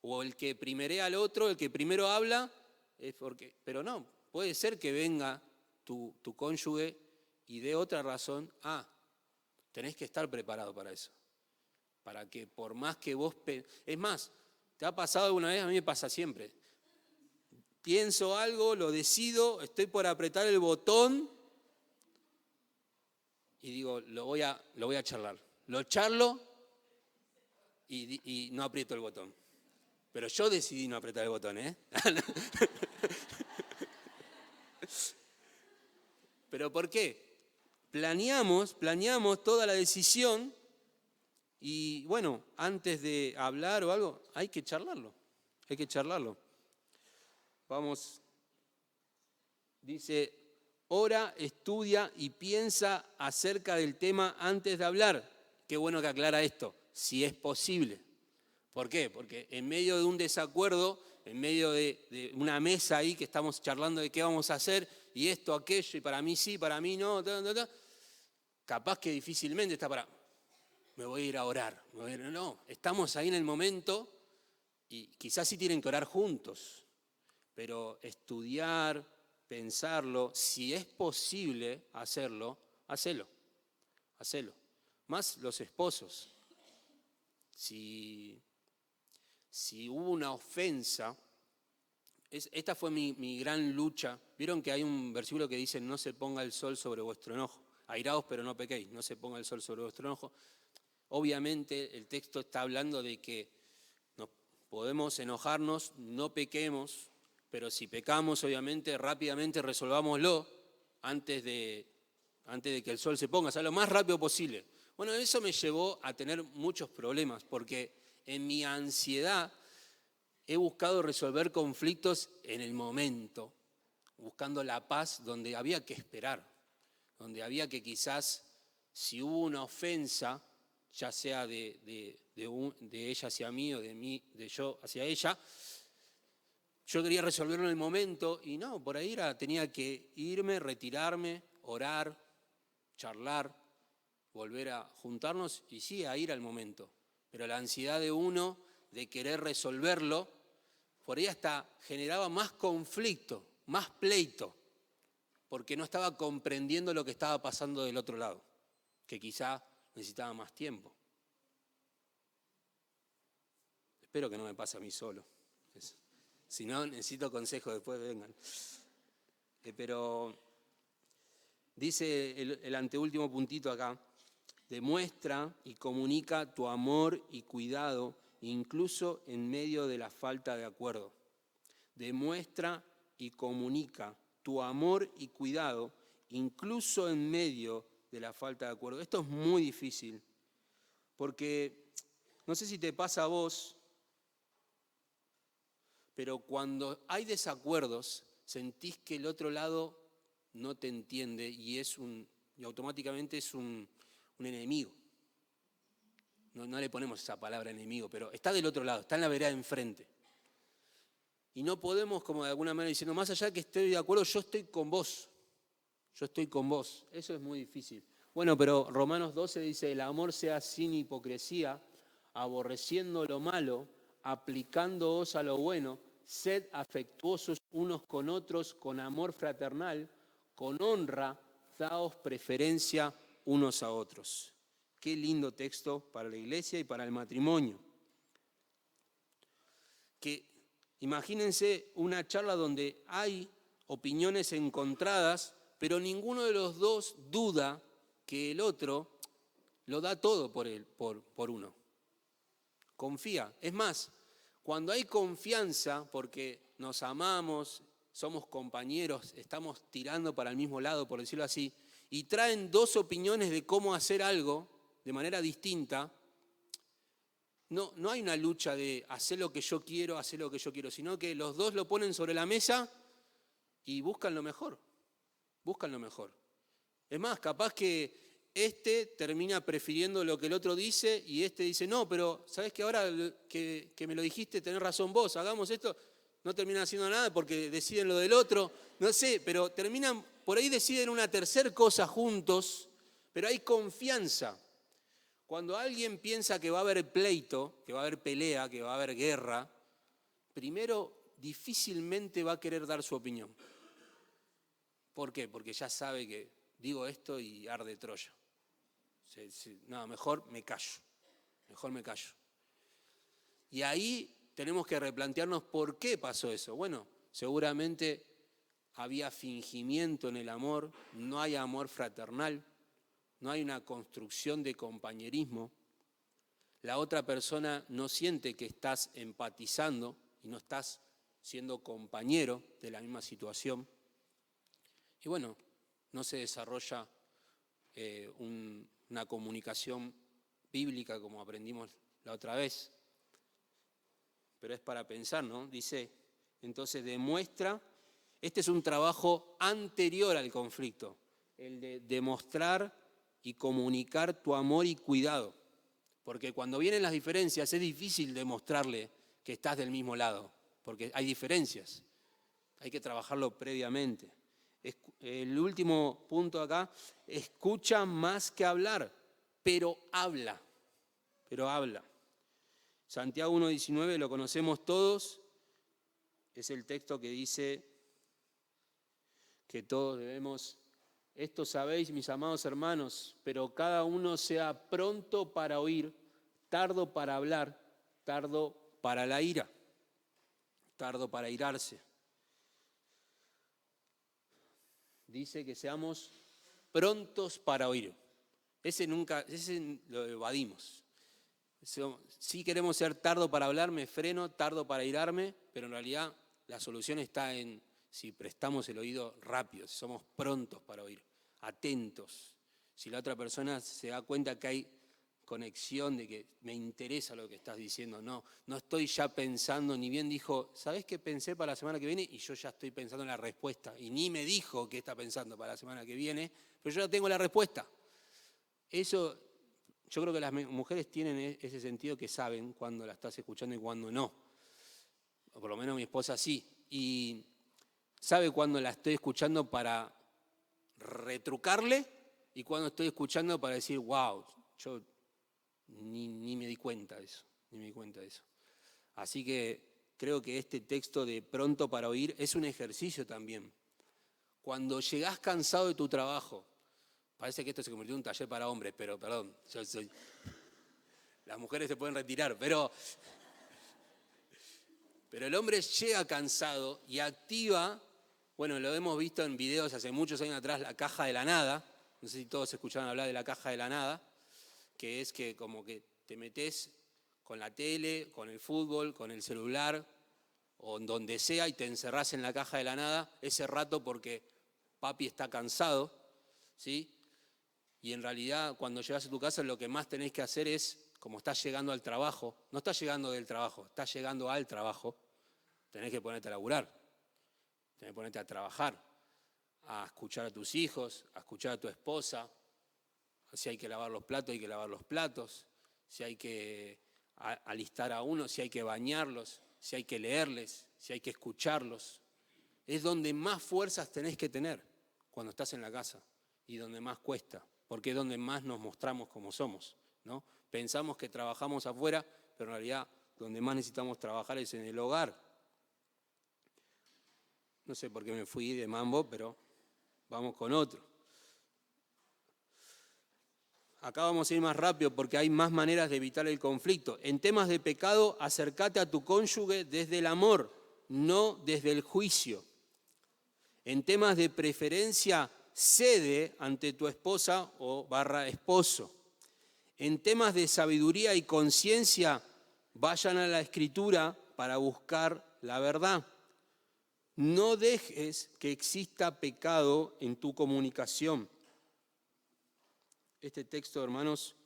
Speaker 2: O el que primerea al otro, el que primero habla, es porque, pero no, puede ser que venga tu cónyuge y dé otra razón. Tenés que estar preparado para eso. Para que por más que vos... Es más, ¿te ha pasado alguna vez? A mí me pasa siempre. Pienso algo, lo decido, estoy por apretar el botón y digo, lo voy a charlar. Lo charlo y no aprieto el botón. Pero yo decidí no apretar el botón, ¿eh? ¿Pero por qué? Planeamos toda la decisión y bueno, antes de hablar o algo, hay que charlarlo. Vamos, dice, ora, estudia y piensa acerca del tema antes de hablar. Qué bueno que aclara esto, si es posible. ¿Por qué? Porque en medio de un desacuerdo, en medio de una mesa ahí que estamos charlando de qué vamos a hacer, y esto, aquello, y para mí sí, para mí no, capaz que difícilmente está para, me voy a ir a orar. No, estamos ahí en el momento y quizás sí tienen que orar juntos, pero estudiar, pensarlo, si es posible hacerlo, hacelo. Más los esposos. Si hubo una ofensa, esta fue mi gran lucha. Vieron que hay un versículo que dice, no se ponga el sol sobre vuestro enojo. Airaos, pero no pequéis, no se ponga el sol sobre vuestro enojo. Obviamente el texto está hablando de que no podemos enojarnos, no pequemos, pero si pecamos, obviamente, rápidamente resolvámoslo antes de que el sol se ponga, o sea, lo más rápido posible. Bueno, eso me llevó a tener muchos problemas, porque en mi ansiedad he buscado resolver conflictos en el momento, buscando la paz donde había que esperar, donde había que quizás, si hubo una ofensa, ya sea de ella hacia mí o de yo hacia ella, yo quería resolverlo en el momento y no, por ahí tenía que irme, retirarme, orar, charlar, volver a juntarnos y sí, a ir al momento. Pero la ansiedad de uno de querer resolverlo, por ahí hasta generaba más conflicto, más pleito, porque no estaba comprendiendo lo que estaba pasando del otro lado, que quizá necesitaba más tiempo. Espero que no me pase a mí solo. Si no, necesito consejo, después vengan. Pero dice el anteúltimo puntito acá, demuestra y comunica tu amor y cuidado incluso en medio de la falta de acuerdo. Demuestra y comunica tu amor y cuidado incluso en medio de la falta de acuerdo. Esto es muy difícil, porque no sé si te pasa a vos, pero cuando hay desacuerdos, sentís que el otro lado no te entiende y automáticamente es un enemigo. No le ponemos esa palabra enemigo, pero está del otro lado, está en la vereda de enfrente. Y no podemos, como de alguna manera diciendo, más allá de que estoy de acuerdo, yo estoy con vos. Yo estoy con vos. Eso es muy difícil. Bueno, pero Romanos 12 dice, el amor sea sin hipocresía, aborreciendo lo malo, aplicándoos a lo bueno, sed afectuosos unos con otros, con amor fraternal, con honra, daos preferencia unos a otros. Qué lindo texto para la iglesia y para el matrimonio. Que imagínense una charla donde hay opiniones encontradas, pero ninguno de los dos duda que el otro lo da todo por uno. Confía. Es más, cuando hay confianza, porque nos amamos, somos compañeros, estamos tirando para el mismo lado, por decirlo así, y traen dos opiniones de cómo hacer algo de manera distinta, no hay una lucha de hacer lo que yo quiero, sino que los dos lo ponen sobre la mesa y buscan lo mejor. Es más, capaz que termina prefiriendo lo que el otro dice y dice, no, pero ¿sabés que ahora que me lo dijiste, tenés razón vos, hagamos esto? No terminan haciendo nada porque deciden lo del otro, no sé, pero terminan, por ahí deciden una tercera cosa juntos, pero hay confianza. Cuando alguien piensa que va a haber pleito, que va a haber pelea, que va a haber guerra, primero difícilmente va a querer dar su opinión. ¿Por qué? Porque ya sabe que digo esto y arde Troya. No, mejor me callo. Y ahí tenemos que replantearnos por qué pasó eso. Bueno, seguramente había fingimiento en el amor, no hay amor fraternal, no hay una construcción de compañerismo. La otra persona no siente que estás empatizando y no estás siendo compañero de la misma situación. Y bueno, no se desarrolla una comunicación bíblica como aprendimos la otra vez. Pero es para pensar, ¿no? Dice, entonces demuestra, este es un trabajo anterior al conflicto, el de demostrar y comunicar tu amor y cuidado. Porque cuando vienen las diferencias es difícil demostrarle que estás del mismo lado, porque hay diferencias, hay que trabajarlo previamente. El último punto acá, escucha más que hablar, pero habla. Santiago 1:19 lo conocemos todos, es el texto que dice que todos debemos, esto sabéis, mis amados hermanos, pero cada uno sea pronto para oír, tardo para hablar, tardo para la ira, tardo para irarse. Dice que seamos prontos para oír. Ese lo evadimos. Si queremos ser tardo para hablar, me freno, tardo para irarme, pero en realidad la solución está en si prestamos el oído rápido, si somos prontos para oír, atentos. Si la otra persona se da cuenta que hay conexión, de que me interesa lo que estás diciendo, no estoy ya pensando, ni bien dijo, ¿sabés qué pensé para la semana que viene? Y yo ya estoy pensando en la respuesta, y ni me dijo qué está pensando para la semana que viene, pero yo ya tengo la respuesta. Eso, yo creo que las mujeres tienen ese sentido que saben cuando la estás escuchando y cuando no. O por lo menos mi esposa sí. Y sabe cuando la estoy escuchando para retrucarle y cuando estoy escuchando para decir, wow, yo ni me di cuenta de eso. Así que creo que este texto de pronto para oír es un ejercicio también. Cuando llegás cansado de tu trabajo, parece que esto se convirtió en un taller para hombres, pero perdón, las mujeres se pueden retirar, pero el hombre llega cansado y activa, bueno, lo hemos visto en videos hace muchos años atrás, la caja de la nada. No sé si todos escucharon hablar de la caja de la nada, que es que como que te metes con la tele, con el fútbol, con el celular, o en donde sea, y te encerrás en la caja de la nada ese rato porque papi está cansado, ¿sí? Y en realidad cuando llegas a tu casa lo que más tenés que hacer es, como estás llegando al trabajo, no estás llegando del trabajo, estás llegando al trabajo, tenés que ponerte a laburar, tenés que ponerte a trabajar, a escuchar a tus hijos, a escuchar a tu esposa. Si hay que lavar los platos, hay que lavar los platos. Si hay que alistar a uno, si hay que bañarlos, si hay que leerles, si hay que escucharlos. Es donde más fuerzas tenés que tener cuando estás en la casa y donde más cuesta, porque es donde más nos mostramos como somos, ¿no? Pensamos que trabajamos afuera, pero en realidad donde más necesitamos trabajar es en el hogar. No sé por qué me fui de mambo, pero vamos con otro. Acá vamos a ir más rápido porque hay más maneras de evitar el conflicto. En temas de pecado, acércate a tu cónyuge desde el amor, no desde el juicio. En temas de preferencia, cede ante tu esposa o /esposo. En temas de sabiduría y conciencia, vayan a la Escritura para buscar la verdad. No dejes que exista pecado en tu comunicación. Este texto, hermanos,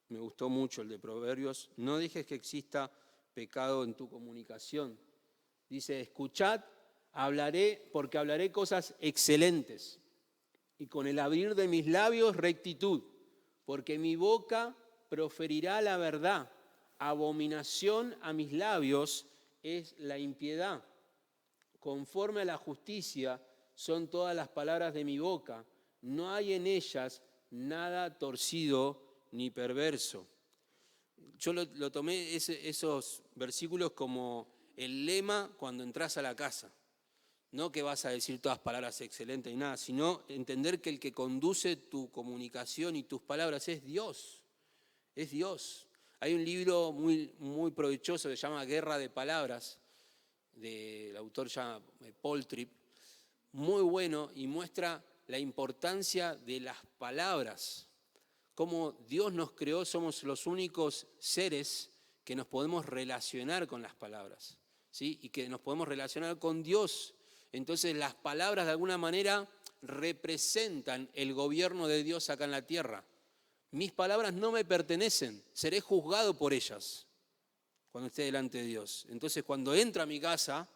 Speaker 2: me gustó mucho, el de Proverbios. No dejes que exista pecado en tu comunicación. Dice, escuchad, hablaré, porque hablaré cosas excelentes. Y con el abrir de mis labios, rectitud. Porque mi boca proferirá la verdad. Abominación a mis labios es la impiedad. Conforme a la justicia son todas las palabras de mi boca. No hay en ellas nada torcido ni perverso. Yo lo tomé esos versículos como el lema cuando entras a la casa. No que vas a decir todas palabras excelentes y nada, sino entender que el que conduce tu comunicación y tus palabras es Dios. Es Dios. Hay un libro muy, muy provechoso que se llama Guerra de Palabras, del autor ya Paul Tripp, muy bueno y muestra la importancia de las palabras. Como Dios nos creó, somos los únicos seres que nos podemos relacionar con las palabras, ¿sí? Y que nos podemos relacionar con Dios. Entonces las palabras de alguna manera representan el gobierno de Dios acá en la tierra. Mis palabras no me pertenecen, seré juzgado por ellas cuando esté delante de Dios. Entonces cuando entro a mi casa,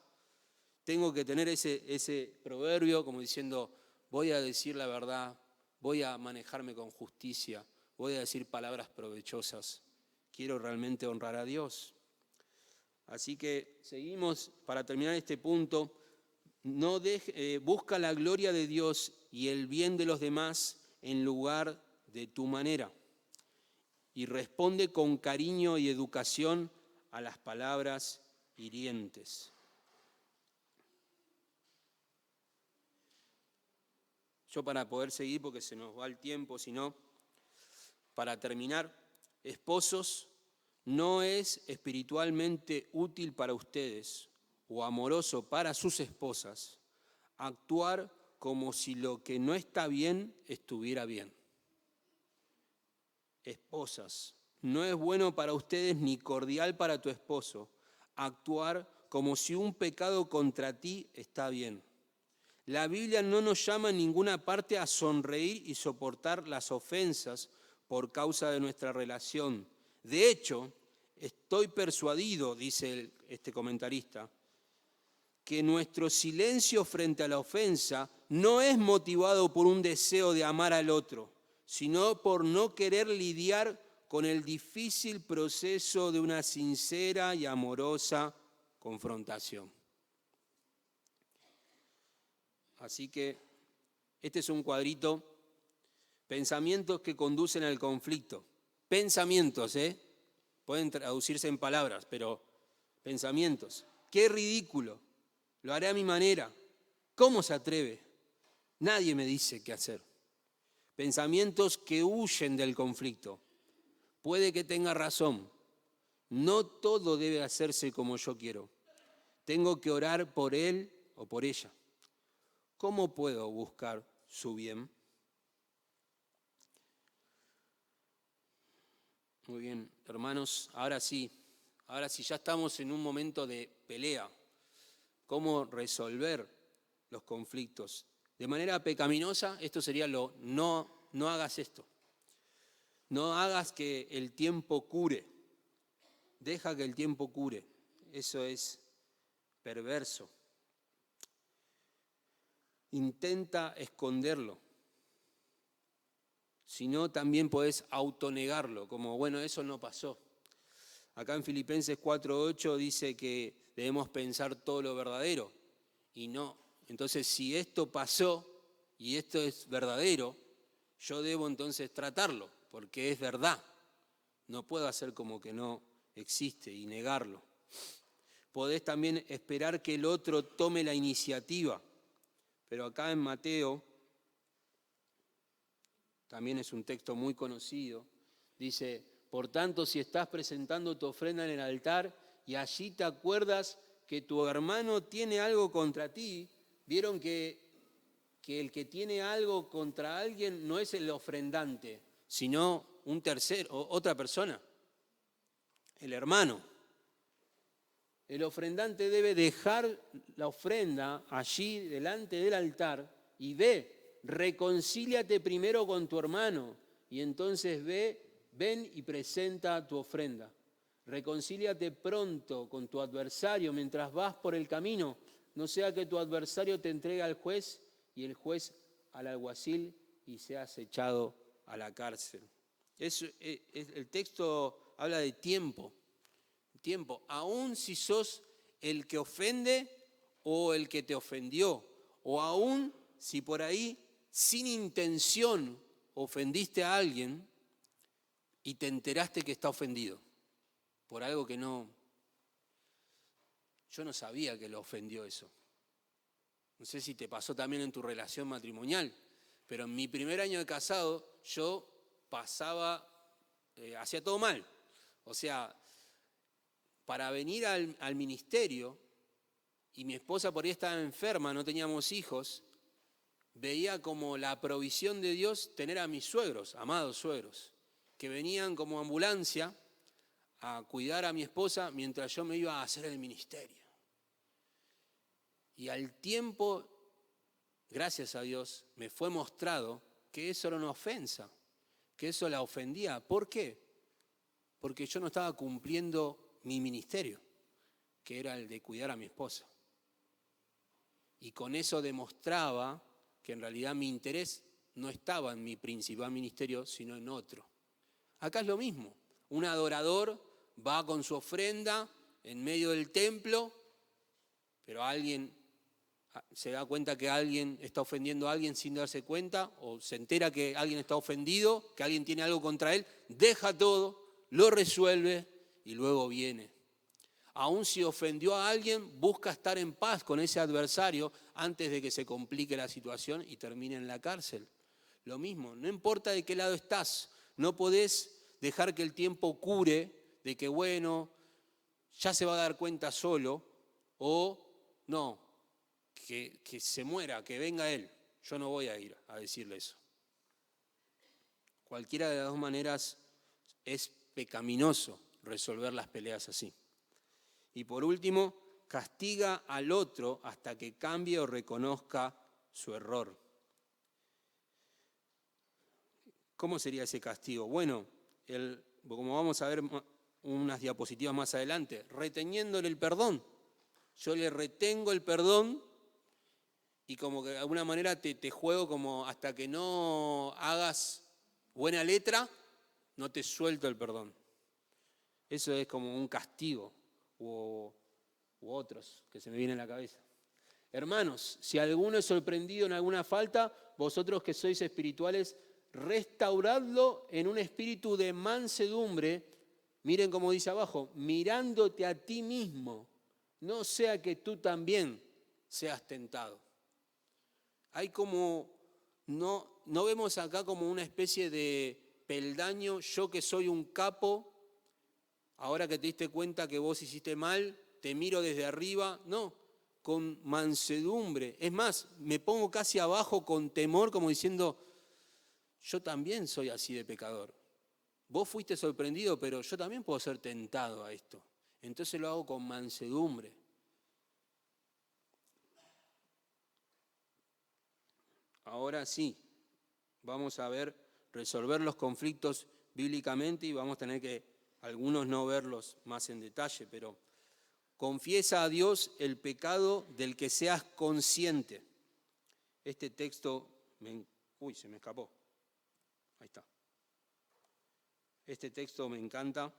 Speaker 2: tengo que tener ese proverbio como diciendo, voy a decir la verdad, voy a manejarme con justicia, voy a decir palabras provechosas. Quiero realmente honrar a Dios. Así que seguimos para terminar este punto. Busca la gloria de Dios y el bien de los demás en lugar de tu manera. Y responde con cariño y educación a las palabras hirientes. Yo para poder seguir, porque se nos va el tiempo, sino para terminar, esposos, no es espiritualmente útil para ustedes o amoroso para sus esposas actuar como si lo que no está bien estuviera bien. Esposas, no es bueno para ustedes ni cordial para tu esposo actuar como si un pecado contra ti está bien. La Biblia no nos llama en ninguna parte a sonreír y soportar las ofensas por causa de nuestra relación. De hecho, estoy persuadido, dice este comentarista, que nuestro silencio frente a la ofensa no es motivado por un deseo de amar al otro, sino por no querer lidiar con el difícil proceso de una sincera y amorosa confrontación. Así que este es un cuadrito, pensamientos que conducen al conflicto. Pensamientos, pueden traducirse en palabras, pero pensamientos. ¡Qué ridículo! Lo haré a mi manera. ¿Cómo se atreve? Nadie me dice qué hacer. Pensamientos que huyen del conflicto. Puede que tenga razón. No todo debe hacerse como yo quiero. Tengo que orar por él o por ella. ¿Cómo puedo buscar su bien? Muy bien, hermanos, ahora sí ya estamos en un momento de pelea. ¿Cómo resolver los conflictos? De manera pecaminosa, esto sería no hagas esto. No hagas que el tiempo cure. Deja que el tiempo cure. Eso es perverso. intenta esconderlo, sino también podés autonegarlo, como, bueno, eso no pasó. Acá en Filipenses 4:8 dice que debemos pensar todo lo verdadero, y no. Entonces, si esto pasó y esto es verdadero, yo debo entonces tratarlo, porque es verdad. No puedo hacer como que no existe y negarlo. Podés también esperar que el otro tome la iniciativa, pero acá en Mateo, también es un texto muy conocido, dice: por tanto, si estás presentando tu ofrenda en el altar y allí te acuerdas que tu hermano tiene algo contra ti, vieron que el que tiene algo contra alguien no es el ofrendante, sino un tercero, otra persona, el hermano. El ofrendante debe dejar la ofrenda allí delante del altar y reconcíliate primero con tu hermano y entonces ven y presenta tu ofrenda. Reconcíliate pronto con tu adversario mientras vas por el camino, no sea que tu adversario te entregue al juez y el juez al alguacil y seas echado a la cárcel. El texto habla de tiempo, aun si sos el que ofende o el que te ofendió, o aun si por ahí sin intención ofendiste a alguien y te enteraste que está ofendido por algo que no, yo no sabía que lo ofendió eso. No sé si te pasó también en tu relación matrimonial, pero en mi primer año de casado yo hacía todo mal. O sea, para venir al ministerio, y mi esposa por ahí estaba enferma, no teníamos hijos, veía como la provisión de Dios tener a mis suegros, amados suegros, que venían como ambulancia a cuidar a mi esposa mientras yo me iba a hacer el ministerio. Y al tiempo, gracias a Dios, me fue mostrado que eso era una ofensa, que eso la ofendía. ¿Por qué? Porque yo no estaba cumpliendo mi ministerio, que era el de cuidar a mi esposa. Y con eso demostraba que en realidad mi interés no estaba en mi principal ministerio, sino en otro. Acá es lo mismo. Un adorador va con su ofrenda en medio del templo, pero alguien se da cuenta que alguien está ofendiendo a alguien sin darse cuenta, o se entera que alguien está ofendido, que alguien tiene algo contra él, deja todo, lo resuelve y luego viene. Aun si ofendió a alguien, busca estar en paz con ese adversario antes de que se complique la situación y termine en la cárcel. Lo mismo, no importa de qué lado estás, no podés dejar que el tiempo cure de que, bueno, ya se va a dar cuenta solo, o no, que se muera, que venga él. Yo no voy a ir a decirle eso. Cualquiera de las dos maneras es pecaminoso resolver las peleas así. Y por último, castiga al otro hasta que cambie o reconozca su error. ¿Cómo sería ese castigo? Bueno, como vamos a ver unas diapositivas más adelante, reteniéndole el perdón. Yo le retengo el perdón y como que de alguna manera te juego como hasta que no hagas buena letra, no te suelto el perdón. Eso es como un castigo u otros que se me vienen a la cabeza. Hermanos, si alguno es sorprendido en alguna falta, vosotros que sois espirituales, restauradlo en un espíritu de mansedumbre. Miren cómo dice abajo, mirándote a ti mismo, no sea que tú también seas tentado. Hay como, no vemos acá como una especie de peldaño, yo que soy un capo, ahora que te diste cuenta que vos hiciste mal, te miro desde arriba. No, con mansedumbre. Es más, me pongo casi abajo con temor, como diciendo, yo también soy así de pecador. Vos fuiste sorprendido, pero yo también puedo ser tentado a esto. Entonces lo hago con mansedumbre. Ahora sí, vamos a resolver los conflictos bíblicamente y vamos a tener que algunos no verlos más en detalle, pero confiesa a Dios el pecado del que seas consciente. este texto, se me escapó. Ahí está. Este texto me encanta.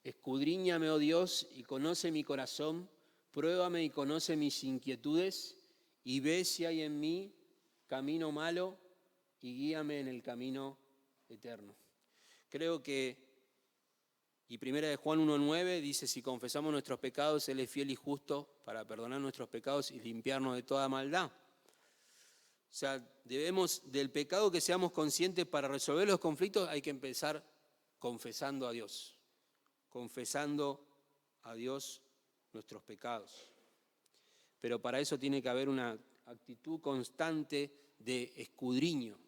Speaker 2: Escudriñame, oh Dios, y conoce mi corazón, pruébame y conoce mis inquietudes, y ve si hay en mí camino malo, y guíame en el camino eterno. Creo que, y 1 de Juan 1:9 dice, si confesamos nuestros pecados, Él es fiel y justo para perdonar nuestros pecados y limpiarnos de toda maldad. O sea, del pecado que seamos conscientes para resolver los conflictos, hay que empezar confesando a Dios nuestros pecados. Pero para eso tiene que haber una actitud constante de escudriño,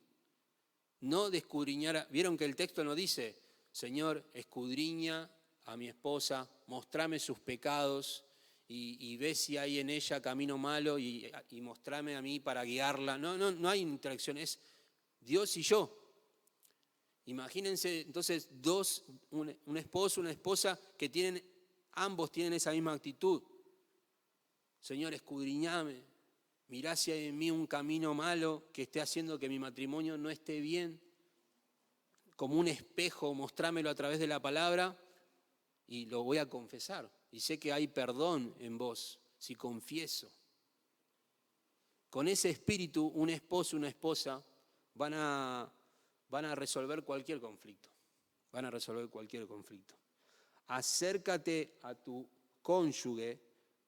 Speaker 2: no de escudriñar. Vieron que el texto no dice, Señor, escudriña a mi esposa, mostrame sus pecados y ve si hay en ella camino malo y mostrame a mí para guiarla. No hay interacción, es Dios y yo. Imagínense entonces un esposo, una esposa que ambos tienen esa misma actitud. Señor, escudriñame, mirá si hay en mí un camino malo que esté haciendo que mi matrimonio no esté bien. Como un espejo, mostrámelo a través de la palabra y lo voy a confesar. Y sé que hay perdón en vos, si confieso. Con ese espíritu, un esposo, una esposa van a resolver cualquier conflicto. Acércate a tu cónyuge,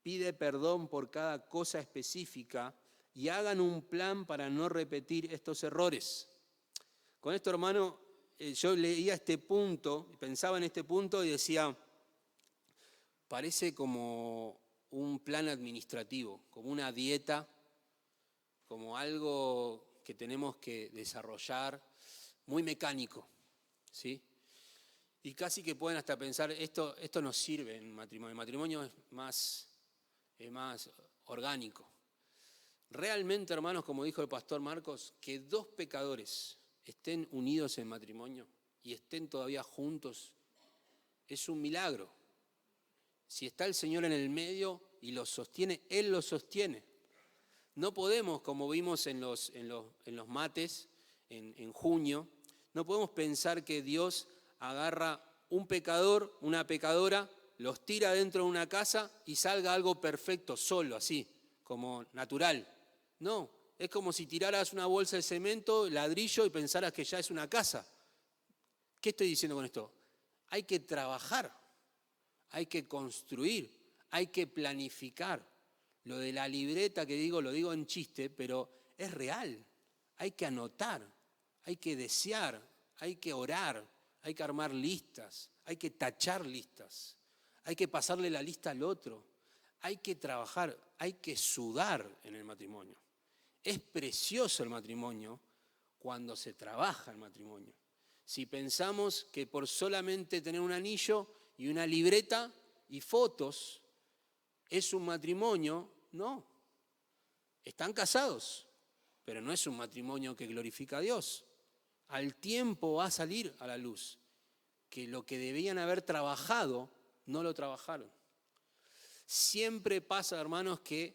Speaker 2: pide perdón por cada cosa específica y hagan un plan para no repetir estos errores. Con esto, hermano, yo leía este punto, pensaba en este punto y decía, parece como un plan administrativo, como una dieta, como algo que tenemos que desarrollar, muy mecánico, ¿sí? Y casi que pueden hasta pensar, esto no sirve en matrimonio. El matrimonio es más orgánico. Realmente, hermanos, como dijo el pastor Marcos, que dos pecadores estén unidos en matrimonio y estén todavía juntos, es un milagro. Si está el Señor en el medio y los sostiene, Él los sostiene. No podemos, como vimos en los mates en junio, no podemos pensar que Dios agarra un pecador, una pecadora, los tira dentro de una casa y salga algo perfecto, solo, así, como natural. No, es como si tiraras una bolsa de cemento, ladrillo y pensaras que ya es una casa. ¿Qué estoy diciendo con esto? Hay que trabajar, hay que construir, hay que planificar. Lo de la libreta que digo, lo digo en chiste, pero es real. Hay que anotar, hay que desear, hay que orar, hay que armar listas, hay que tachar listas, hay que pasarle la lista al otro, hay que trabajar, hay que sudar en el matrimonio. Es precioso el matrimonio cuando se trabaja el matrimonio. Si pensamos que por solamente tener un anillo y una libreta y fotos es un matrimonio, no. Están casados, pero no es un matrimonio que glorifica a Dios. Al tiempo va a salir a la luz que lo que debían haber trabajado, no lo trabajaron. Siempre pasa, hermanos, que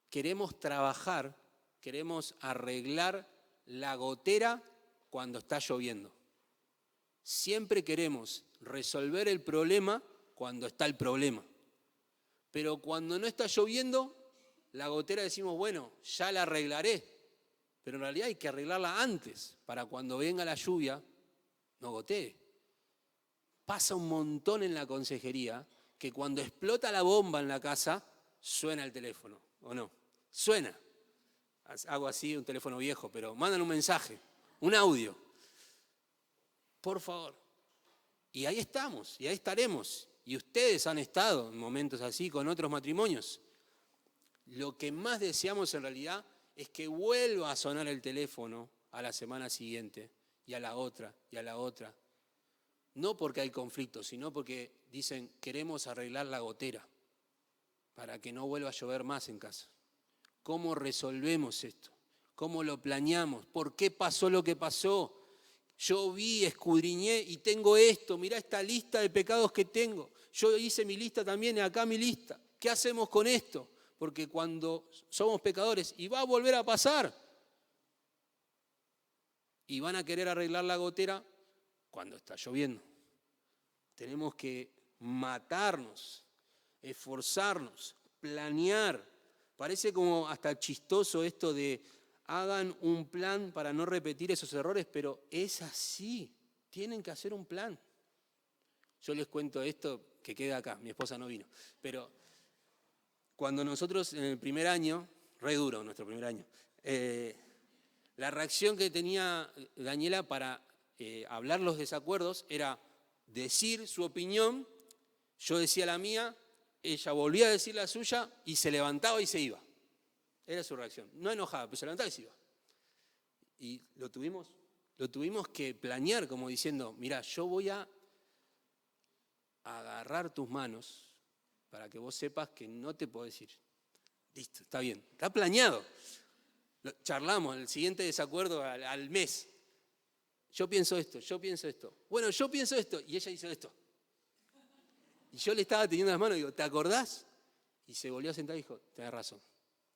Speaker 2: queremos trabajar, queremos arreglar la gotera cuando está lloviendo. Siempre queremos resolver el problema cuando está el problema. Pero cuando no está lloviendo, la gotera decimos, bueno, ya la arreglaré. Pero en realidad hay que arreglarla antes, para cuando venga la lluvia, no gotee. Pasa un montón en la consejería que cuando explota la bomba en la casa, suena el teléfono, ¿o no? Suena. Hago así, un teléfono viejo, pero mandan un mensaje, un audio. Por favor. Y ahí estamos, y ahí estaremos. Y ustedes han estado en momentos así con otros matrimonios. Lo que más deseamos en realidad es que vuelva a sonar el teléfono a la semana siguiente, y a la otra, y a la otra. No porque hay conflicto, sino porque dicen, queremos arreglar la gotera para que no vuelva a llover más en casa. ¿Cómo resolvemos esto? ¿Cómo lo planeamos? ¿Por qué pasó lo que pasó? Yo vi, escudriñé y tengo esto. Mirá esta lista de pecados que tengo. Yo hice mi lista también, acá mi lista. ¿Qué hacemos con esto? porque cuando somos pecadores, y va a volver a pasar, y van a querer arreglar la gotera cuando está lloviendo. Tenemos que matarnos, esforzarnos, planear. Parece como hasta chistoso esto de hagan un plan para no repetir esos errores, pero es así, tienen que hacer un plan. Yo les cuento esto que queda acá, mi esposa no vino, pero cuando nosotros en el primer año, re duro nuestro primer año, la reacción que tenía Daniela para hablar los desacuerdos era decir su opinión, yo decía la mía, ella volvía a decir la suya y se levantaba y se iba. Era su reacción. No enojada, pero se levantaba y se iba. Y lo tuvimos que planear como diciendo, mira, yo voy a agarrar tus manos para que vos sepas que no te puedo decir. Listo, está bien, está planeado. Charlamos, el siguiente desacuerdo al mes. Yo pienso esto. Bueno, yo pienso esto. Y ella hizo esto. Y yo le estaba teniendo las manos y digo, ¿te acordás? Y se volvió a sentar y dijo, tenés razón,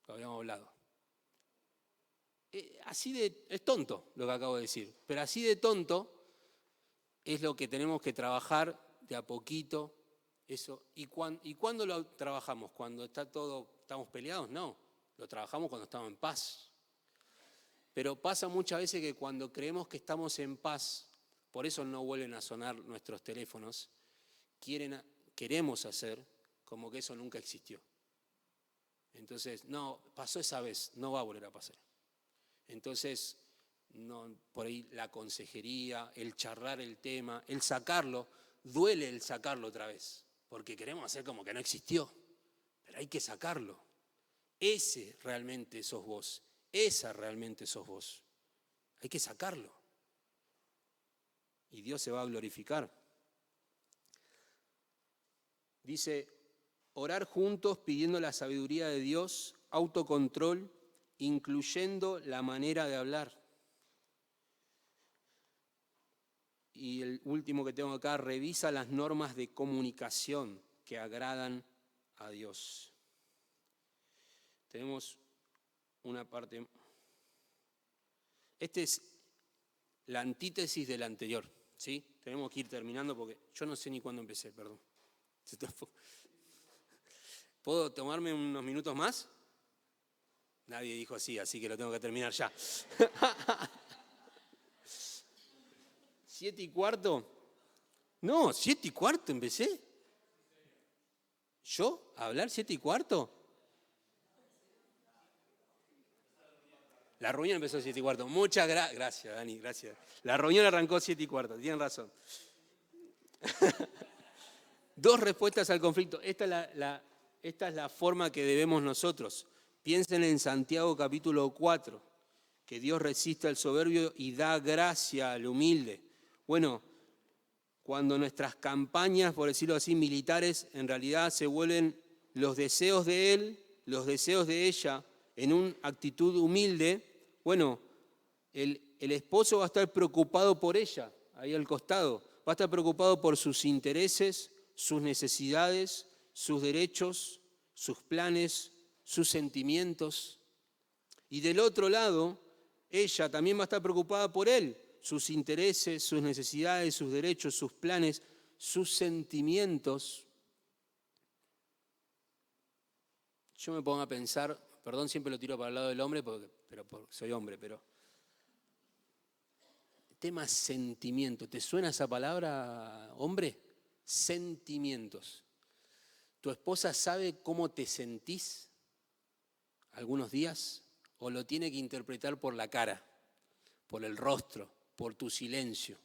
Speaker 2: lo habíamos hablado. Es tonto lo que acabo de decir, pero así de tonto es lo que tenemos que trabajar de a poquito. Eso. ¿Y cuándo lo trabajamos? ¿Cuando estamos peleados? No, lo trabajamos cuando estamos en paz. Pero pasa muchas veces que cuando creemos que estamos en paz, por eso no vuelven a sonar nuestros teléfonos, queremos hacer como que eso nunca existió. Entonces, no, pasó esa vez, no va a volver a pasar. Entonces, no, por ahí la consejería, el charlar el tema, el sacarlo, duele el sacarlo otra vez, porque queremos hacer como que no existió, pero hay que sacarlo. Ese realmente sos vos, esa realmente sos vos. Hay que sacarlo. Y Dios se va a glorificar. Dice, orar juntos pidiendo la sabiduría de Dios, autocontrol, incluyendo la manera de hablar. Y el último que tengo acá, revisa las normas de comunicación que agradan a Dios. Tenemos una parte. Esta es la antítesis del anterior, ¿sí? Tenemos que ir terminando porque yo no sé ni cuándo empecé, perdón. ¿Puedo tomarme unos minutos más? Nadie dijo así que lo tengo que terminar ya. 7:15. No, 7:15 empecé. ¿Yo? ¿A hablar 7:15? La reunión empezó a 7:15. Muchas gracias, Dani, gracias. La reunión arrancó 7:15, tienen razón. 2 respuestas al conflicto. Esta es la forma que debemos nosotros. Piensen en Santiago capítulo 4, que Dios resiste al soberbio y da gracia al humilde. Bueno, cuando nuestras campañas, por decirlo así, militares, en realidad se vuelven los deseos de él, los deseos de ella, en una actitud humilde, bueno, el esposo va a estar preocupado por ella, ahí al costado, va a estar preocupado por sus intereses, sus necesidades, sus derechos, sus planes, sus sentimientos. Y del otro lado, ella también va a estar preocupada por él, sus intereses, sus necesidades, sus derechos, sus planes, sus sentimientos. Yo me pongo a pensar, perdón, siempre lo tiro para el lado del hombre, porque soy hombre, pero tema sentimiento, ¿te suena esa palabra, hombre? Sentimientos. ¿Tu esposa sabe cómo te sentís algunos días? ¿O lo tiene que interpretar por la cara, por el rostro, por tu silencio?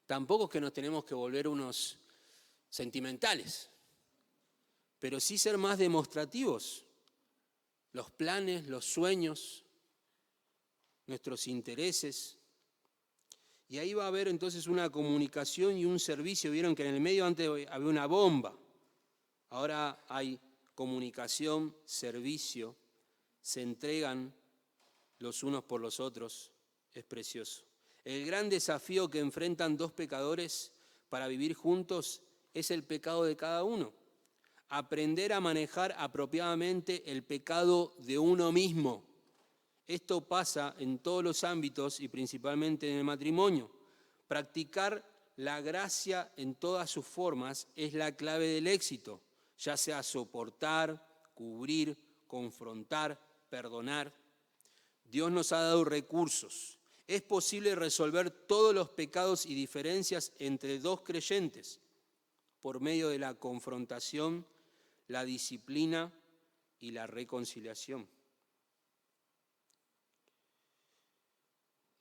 Speaker 2: Tampoco es que nos tenemos que volver unos sentimentales, pero sí ser más demostrativos. Los planes, los sueños, nuestros intereses. Y ahí va a haber entonces una comunicación y un servicio. Vieron que en el medio antes había una bomba. Ahora hay comunicación, servicio. Se entregan los unos por los otros. Es precioso. El gran desafío que enfrentan 2 pecadores para vivir juntos es el pecado de cada uno. aprender a manejar apropiadamente el pecado de uno mismo. Esto pasa en todos los ámbitos y principalmente en el matrimonio. Practicar la gracia en todas sus formas es la clave del éxito, ya sea soportar, cubrir, confrontar, perdonar. Dios nos ha dado recursos. Es posible resolver todos los pecados y diferencias entre dos creyentes por medio de la confrontación, la disciplina y la reconciliación.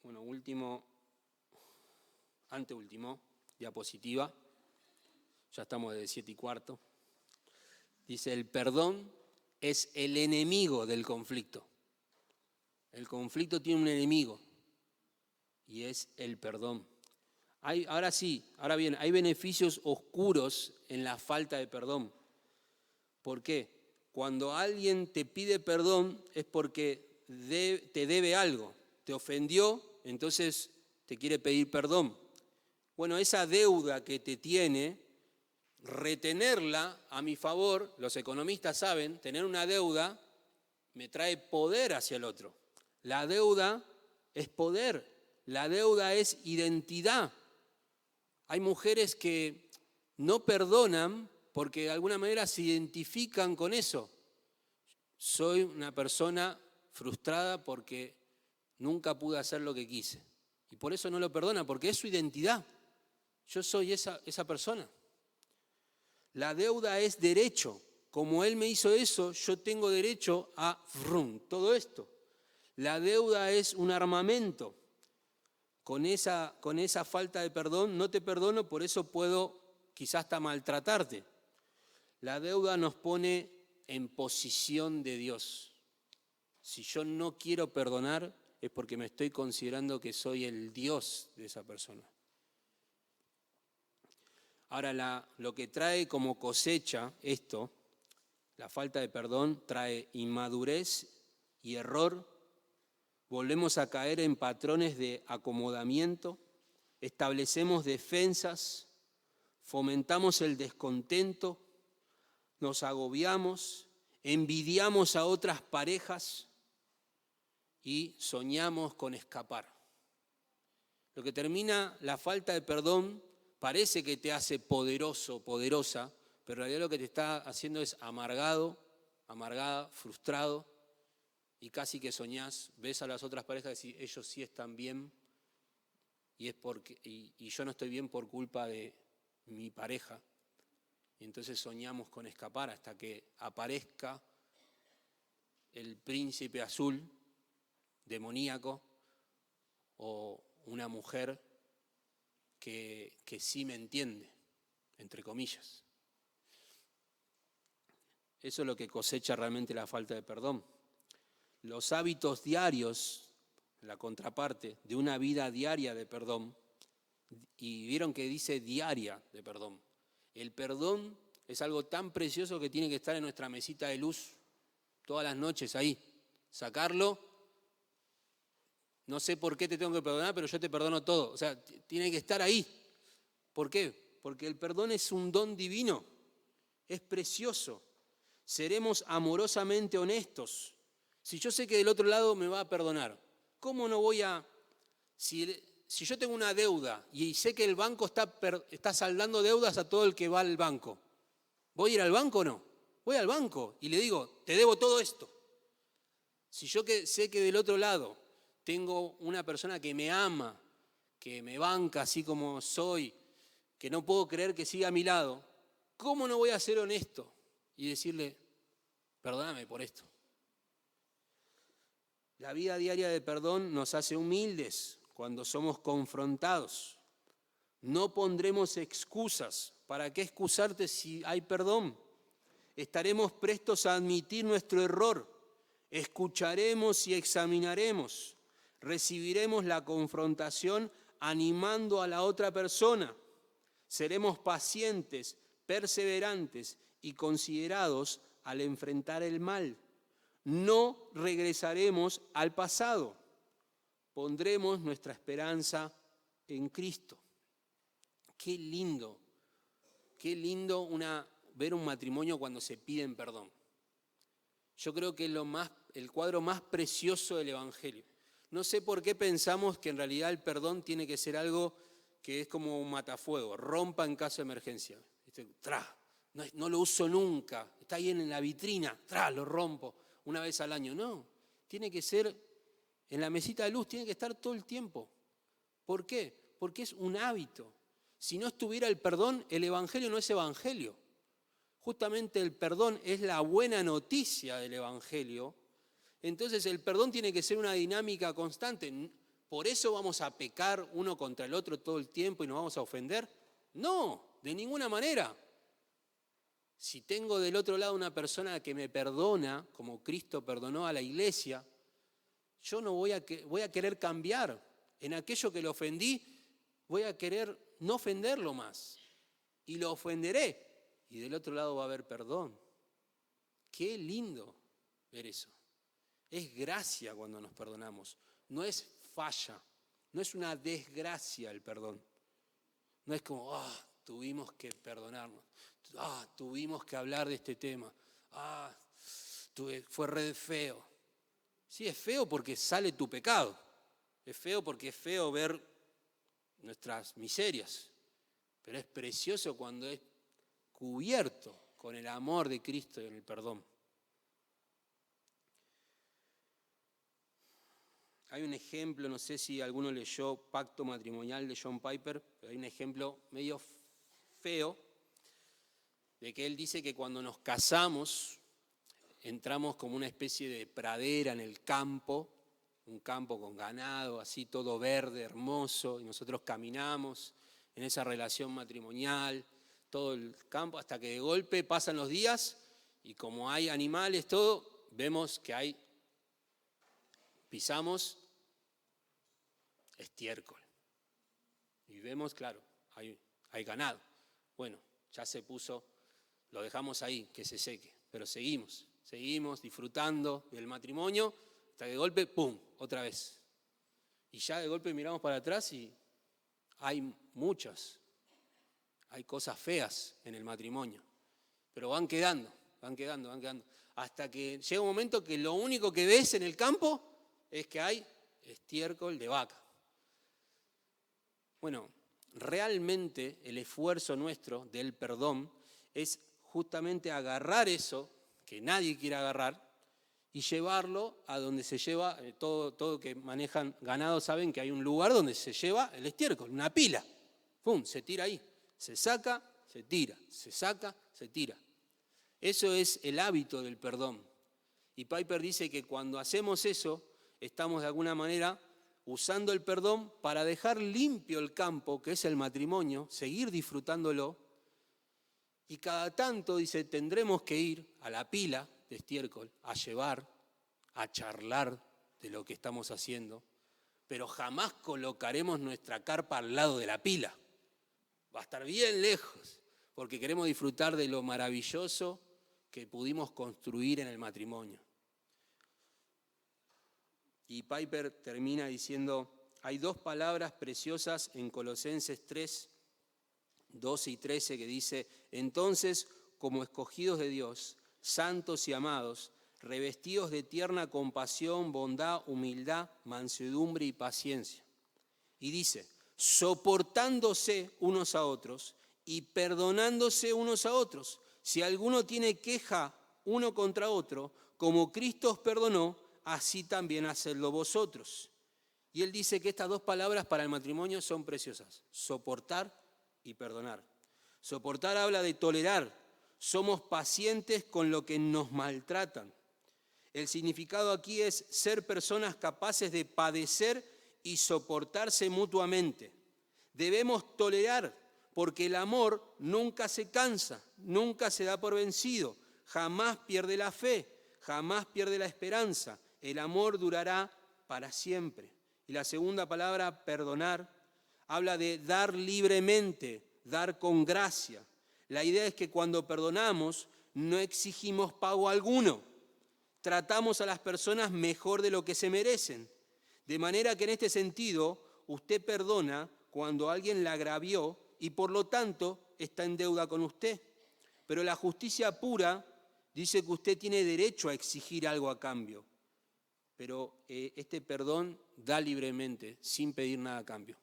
Speaker 2: Bueno, anteúltimo, diapositiva. Ya estamos de 7:15. Dice, el perdón es el enemigo del conflicto. El conflicto tiene un enemigo y es el perdón. Ahora bien, hay beneficios oscuros en la falta de perdón. ¿Por qué? Cuando alguien te pide perdón es porque te debe algo, te ofendió, entonces te quiere pedir perdón. Bueno, esa deuda que te tiene, retenerla a mi favor, los economistas saben, tener una deuda me trae poder hacia el otro. La deuda es poder, la deuda es identidad. Hay mujeres que no perdonan porque de alguna manera se identifican con eso. Soy una persona frustrada porque nunca pude hacer lo que quise. Y por eso no lo perdona, porque es su identidad. Yo soy esa persona. La deuda es derecho. Como él me hizo eso, yo tengo derecho a todo esto. La deuda es un armamento. Con esa falta de perdón no te perdono, por eso puedo quizás hasta maltratarte. La deuda nos pone en posición de Dios. Si yo no quiero perdonar es porque me estoy considerando que soy el Dios de esa persona. Ahora, lo que trae como cosecha esto, la falta de perdón, trae inmadurez y error. Volvemos a caer en patrones de acomodamiento, establecemos defensas, fomentamos el descontento, nos agobiamos, envidiamos a otras parejas y soñamos con escapar. Lo que termina la falta de perdón parece que te hace poderoso, poderosa, pero en realidad lo que te está haciendo es amargado, amargada, frustrado, y casi que soñás, ves a las otras parejas y decís, ellos sí están bien, y yo no estoy bien por culpa de mi pareja. Y entonces soñamos con escapar hasta que aparezca el príncipe azul, demoníaco, o una mujer que sí me entiende, entre comillas. Eso es lo que cosecha realmente la falta de perdón. Los hábitos diarios, la contraparte de una vida diaria de perdón, y vieron que dice diaria de perdón. El perdón es algo tan precioso que tiene que estar en nuestra mesita de luz todas las noches ahí. Sacarlo, no sé por qué te tengo que perdonar, pero yo te perdono todo. O sea, tiene que estar ahí. ¿Por qué? Porque el perdón es un don divino, es precioso. Seremos amorosamente honestos. Si yo sé que del otro lado me va a perdonar, ¿cómo no voy a...? Si yo tengo una deuda y sé que el banco está saldando deudas a todo el que va al banco, ¿voy a ir al banco o no? Voy al banco y le digo, te debo todo esto. Si yo sé que del otro lado tengo una persona que me ama, que me banca así como soy, que no puedo creer que siga a mi lado, ¿cómo no voy a ser honesto y decirle, perdóname por esto? La vida diaria de perdón nos hace humildes cuando somos confrontados. No pondremos excusas. ¿Para qué excusarte si hay perdón? Estaremos prestos a admitir nuestro error. Escucharemos y examinaremos. Recibiremos la confrontación animando a la otra persona. Seremos pacientes, perseverantes y considerados al enfrentar el mal. No regresaremos al pasado. Pondremos nuestra esperanza en Cristo. Qué lindo ver un matrimonio cuando se piden perdón. Yo creo que es el cuadro más precioso del Evangelio. No sé por qué pensamos que en realidad el perdón tiene que ser algo que es como un matafuego, rompa en caso de emergencia. No lo uso nunca, está ahí en la vitrina, lo rompo una vez al año. No, tiene que ser en la mesita de luz, tiene que estar todo el tiempo. ¿Por qué? Porque es un hábito. Si no estuviera el perdón, el Evangelio no es Evangelio. Justamente el perdón es la buena noticia del Evangelio. Entonces el perdón tiene que ser una dinámica constante. ¿Por eso vamos a pecar uno contra el otro todo el tiempo y nos vamos a ofender? No, de ninguna manera. Si tengo del otro lado una persona que me perdona, como Cristo perdonó a la iglesia, yo no voy a querer cambiar. En aquello que lo ofendí, voy a querer no ofenderlo más. Y lo ofenderé. Y del otro lado va a haber perdón. Qué lindo ver eso. Es gracia cuando nos perdonamos. No es falla. No es una desgracia el perdón. No es como, tuvimos que perdonarnos. Tuvimos que hablar de este tema. Fue re feo. Sí, es feo porque sale tu pecado. Es feo porque es feo ver nuestras miserias. Pero es precioso cuando es cubierto con el amor de Cristo y en el perdón. Hay un ejemplo, no sé si alguno leyó Pacto Matrimonial de John Piper, pero hay un ejemplo medio feo de que él dice que cuando nos casamos entramos como una especie de pradera en el campo, un campo con ganado, así todo verde, hermoso, y nosotros caminamos en esa relación matrimonial, todo el campo, hasta que de golpe pasan los días y como hay animales, todo, vemos que pisamos estiércol. Y vemos, claro, hay ganado. Bueno, ya se puso, lo dejamos ahí, que se seque, pero seguimos disfrutando del matrimonio, hasta que de golpe, ¡pum!, otra vez. Y ya de golpe miramos para atrás y hay cosas feas en el matrimonio, pero van quedando, hasta que llega un momento que lo único que ves en el campo es que hay estiércol de vaca. Bueno, realmente el esfuerzo nuestro del perdón es justamente agarrar eso que nadie quiere agarrar y llevarlo a donde se lleva, todo que manejan ganado saben que hay un lugar donde se lleva el estiércol, una pila. ¡Pum!, se tira ahí, se saca, se tira, se saca, se tira. Eso es el hábito del perdón. Y Piper dice que cuando hacemos eso, estamos de alguna manera usando el perdón para dejar limpio el campo, que es el matrimonio, seguir disfrutándolo. Y cada tanto, dice, tendremos que ir a la pila de estiércol, a charlar de lo que estamos haciendo, pero jamás colocaremos nuestra carpa al lado de la pila. Va a estar bien lejos, porque queremos disfrutar de lo maravilloso que pudimos construir en el matrimonio. Y Piper termina diciendo, hay dos palabras preciosas en Colosenses 3, 12 y 13 que dice, entonces, como escogidos de Dios, santos y amados, revestidos de tierna compasión, bondad, humildad, mansedumbre y paciencia. Y dice, soportándose unos a otros y perdonándose unos a otros. Si alguno tiene queja uno contra otro, como Cristo os perdonó, así también hacedlo vosotros. Y él dice que estas dos palabras para el matrimonio son preciosas, soportar y perdonar. Soportar habla de tolerar, somos pacientes con lo que nos maltratan. El significado aquí es ser personas capaces de padecer y soportarse mutuamente. Debemos tolerar porque el amor nunca se cansa, nunca se da por vencido, jamás pierde la fe, jamás pierde la esperanza. El amor durará para siempre. Y la segunda palabra, perdonar, habla de dar libremente, dar con gracia. La idea es que cuando perdonamos no exigimos pago alguno. Tratamos a las personas mejor de lo que se merecen. De manera que en este sentido, usted perdona cuando alguien la agravió y por lo tanto está en deuda con usted. Pero la justicia pura dice que usted tiene derecho a exigir algo a cambio. Pero este perdón da libremente, sin pedir nada a cambio.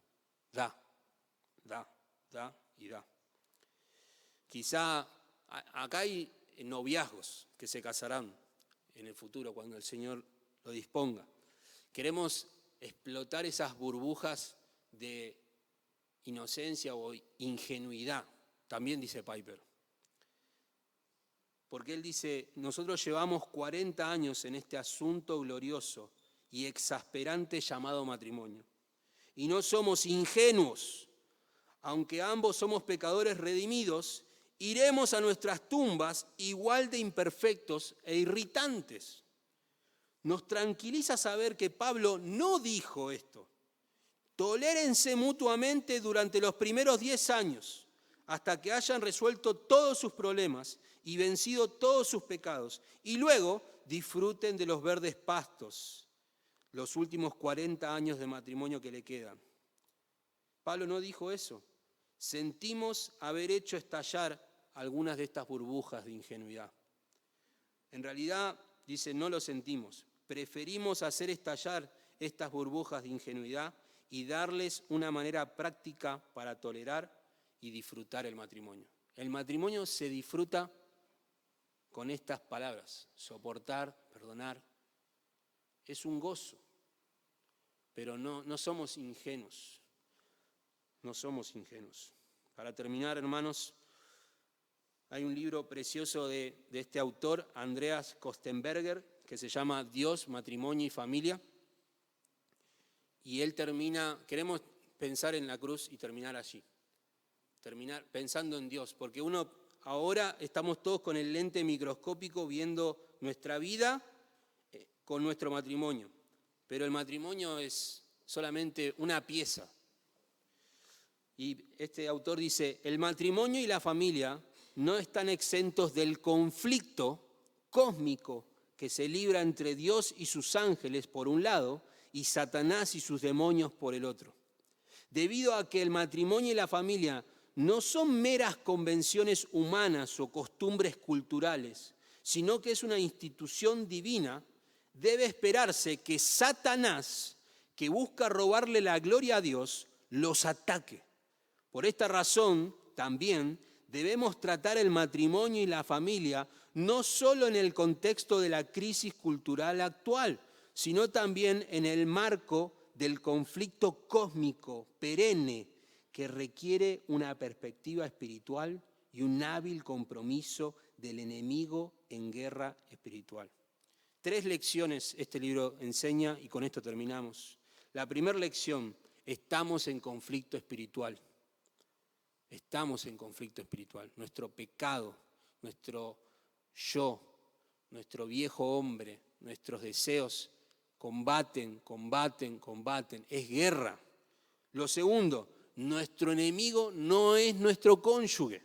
Speaker 2: Da y da. Quizá acá hay noviazgos que se casarán en el futuro cuando el Señor lo disponga. Queremos explotar esas burbujas de inocencia o ingenuidad, también dice Piper. Porque él dice, nosotros llevamos 40 años en este asunto glorioso y exasperante llamado matrimonio. Y no somos ingenuos, aunque ambos somos pecadores redimidos, iremos a nuestras tumbas igual de imperfectos e irritantes. Nos tranquiliza saber que Pablo no dijo esto. Tolérense mutuamente durante los primeros 10 años, hasta que hayan resuelto todos sus problemas y vencido todos sus pecados, y luego disfruten de los verdes pastos, los últimos 40 años de matrimonio que le quedan. Pablo no dijo eso. Sentimos haber hecho estallar algunas de estas burbujas de ingenuidad. En realidad, dice, no lo sentimos. Preferimos hacer estallar estas burbujas de ingenuidad y darles una manera práctica para tolerar y disfrutar el matrimonio. El matrimonio se disfruta con estas palabras: soportar, perdonar. Es un gozo, pero no somos ingenuos. No somos ingenuos. Para terminar, hermanos, hay un libro precioso de este autor, Andreas Kostenberger, que se llama Dios, Matrimonio y Familia. Y él termina, queremos pensar en la cruz y terminar allí. Terminar pensando en Dios, porque ahora estamos todos con el lente microscópico viendo nuestra vida con nuestro matrimonio. Pero el matrimonio es solamente una pieza. Y este autor dice, el matrimonio y la familia no están exentos del conflicto cósmico que se libra entre Dios y sus ángeles por un lado y Satanás y sus demonios por el otro. Debido a que el matrimonio y la familia no son meras convenciones humanas o costumbres culturales, sino que es una institución divina, debe esperarse que Satanás, que busca robarle la gloria a Dios, los ataque. Por esta razón, también debemos tratar el matrimonio y la familia no solo en el contexto de la crisis cultural actual, sino también en el marco del conflicto cósmico perenne que requiere una perspectiva espiritual y un hábil compromiso del enemigo en guerra espiritual. 3 lecciones este libro enseña y con esto terminamos. La primera lección, estamos en conflicto espiritual. Estamos en conflicto espiritual. Nuestro pecado, nuestro yo, nuestro viejo hombre, nuestros deseos combaten. Es guerra. Lo segundo, nuestro enemigo no es nuestro cónyuge.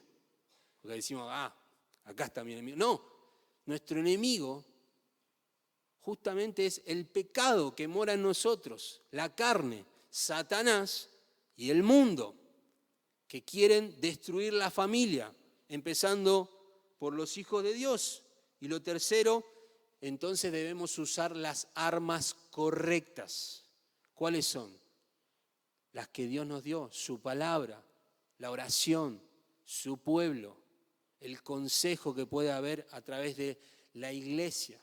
Speaker 2: Porque decimos, acá está mi enemigo. No, nuestro enemigo justamente es el pecado que mora en nosotros, la carne, Satanás y el mundo, que quieren destruir la familia, empezando por los hijos de Dios. Y lo tercero, entonces debemos usar las armas correctas. ¿Cuáles son? Las que Dios nos dio, su palabra, la oración, su pueblo, el consejo que puede haber a través de la iglesia,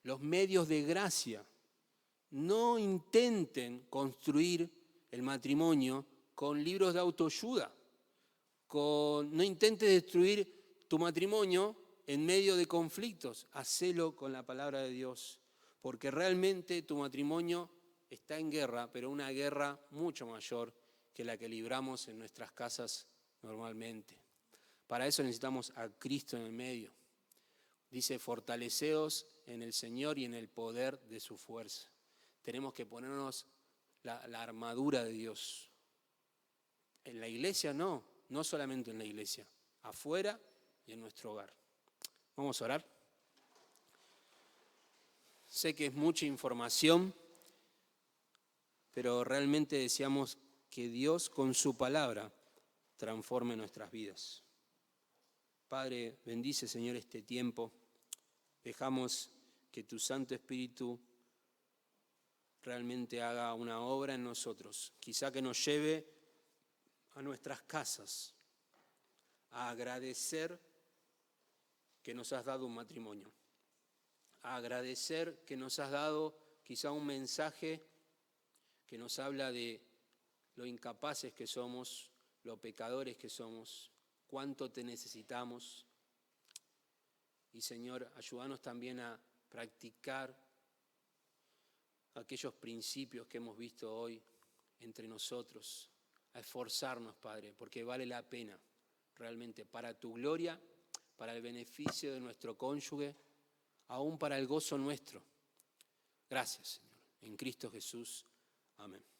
Speaker 2: los medios de gracia. No intenten construir el matrimonio con libros de autoayuda. No intentes destruir tu matrimonio en medio de conflictos. Hacelo con la palabra de Dios, porque realmente tu matrimonio está en guerra, pero una guerra mucho mayor que la que libramos en nuestras casas normalmente. Para eso necesitamos a Cristo en el medio. Dice, fortaleceos en el Señor y en el poder de su fuerza. Tenemos que ponernos la armadura de Dios. En la iglesia no solamente en la iglesia, afuera y en nuestro hogar. Vamos a orar. Sé que es mucha información, pero realmente deseamos que Dios con su palabra transforme nuestras vidas. Padre, bendice, Señor, este tiempo. Dejamos que tu Santo Espíritu realmente haga una obra en nosotros, quizá que nos lleve a nuestras casas a agradecer que nos has dado un matrimonio, a agradecer que nos has dado quizá un mensaje que nos habla de lo incapaces que somos, lo pecadores que somos, cuánto te necesitamos. Y Señor, ayúdanos también a practicar aquellos principios que hemos visto hoy entre nosotros, a esforzarnos, Padre, porque vale la pena realmente para tu gloria, para el beneficio de nuestro cónyuge, aún para el gozo nuestro. Gracias, Señor. En Cristo Jesús. Amén.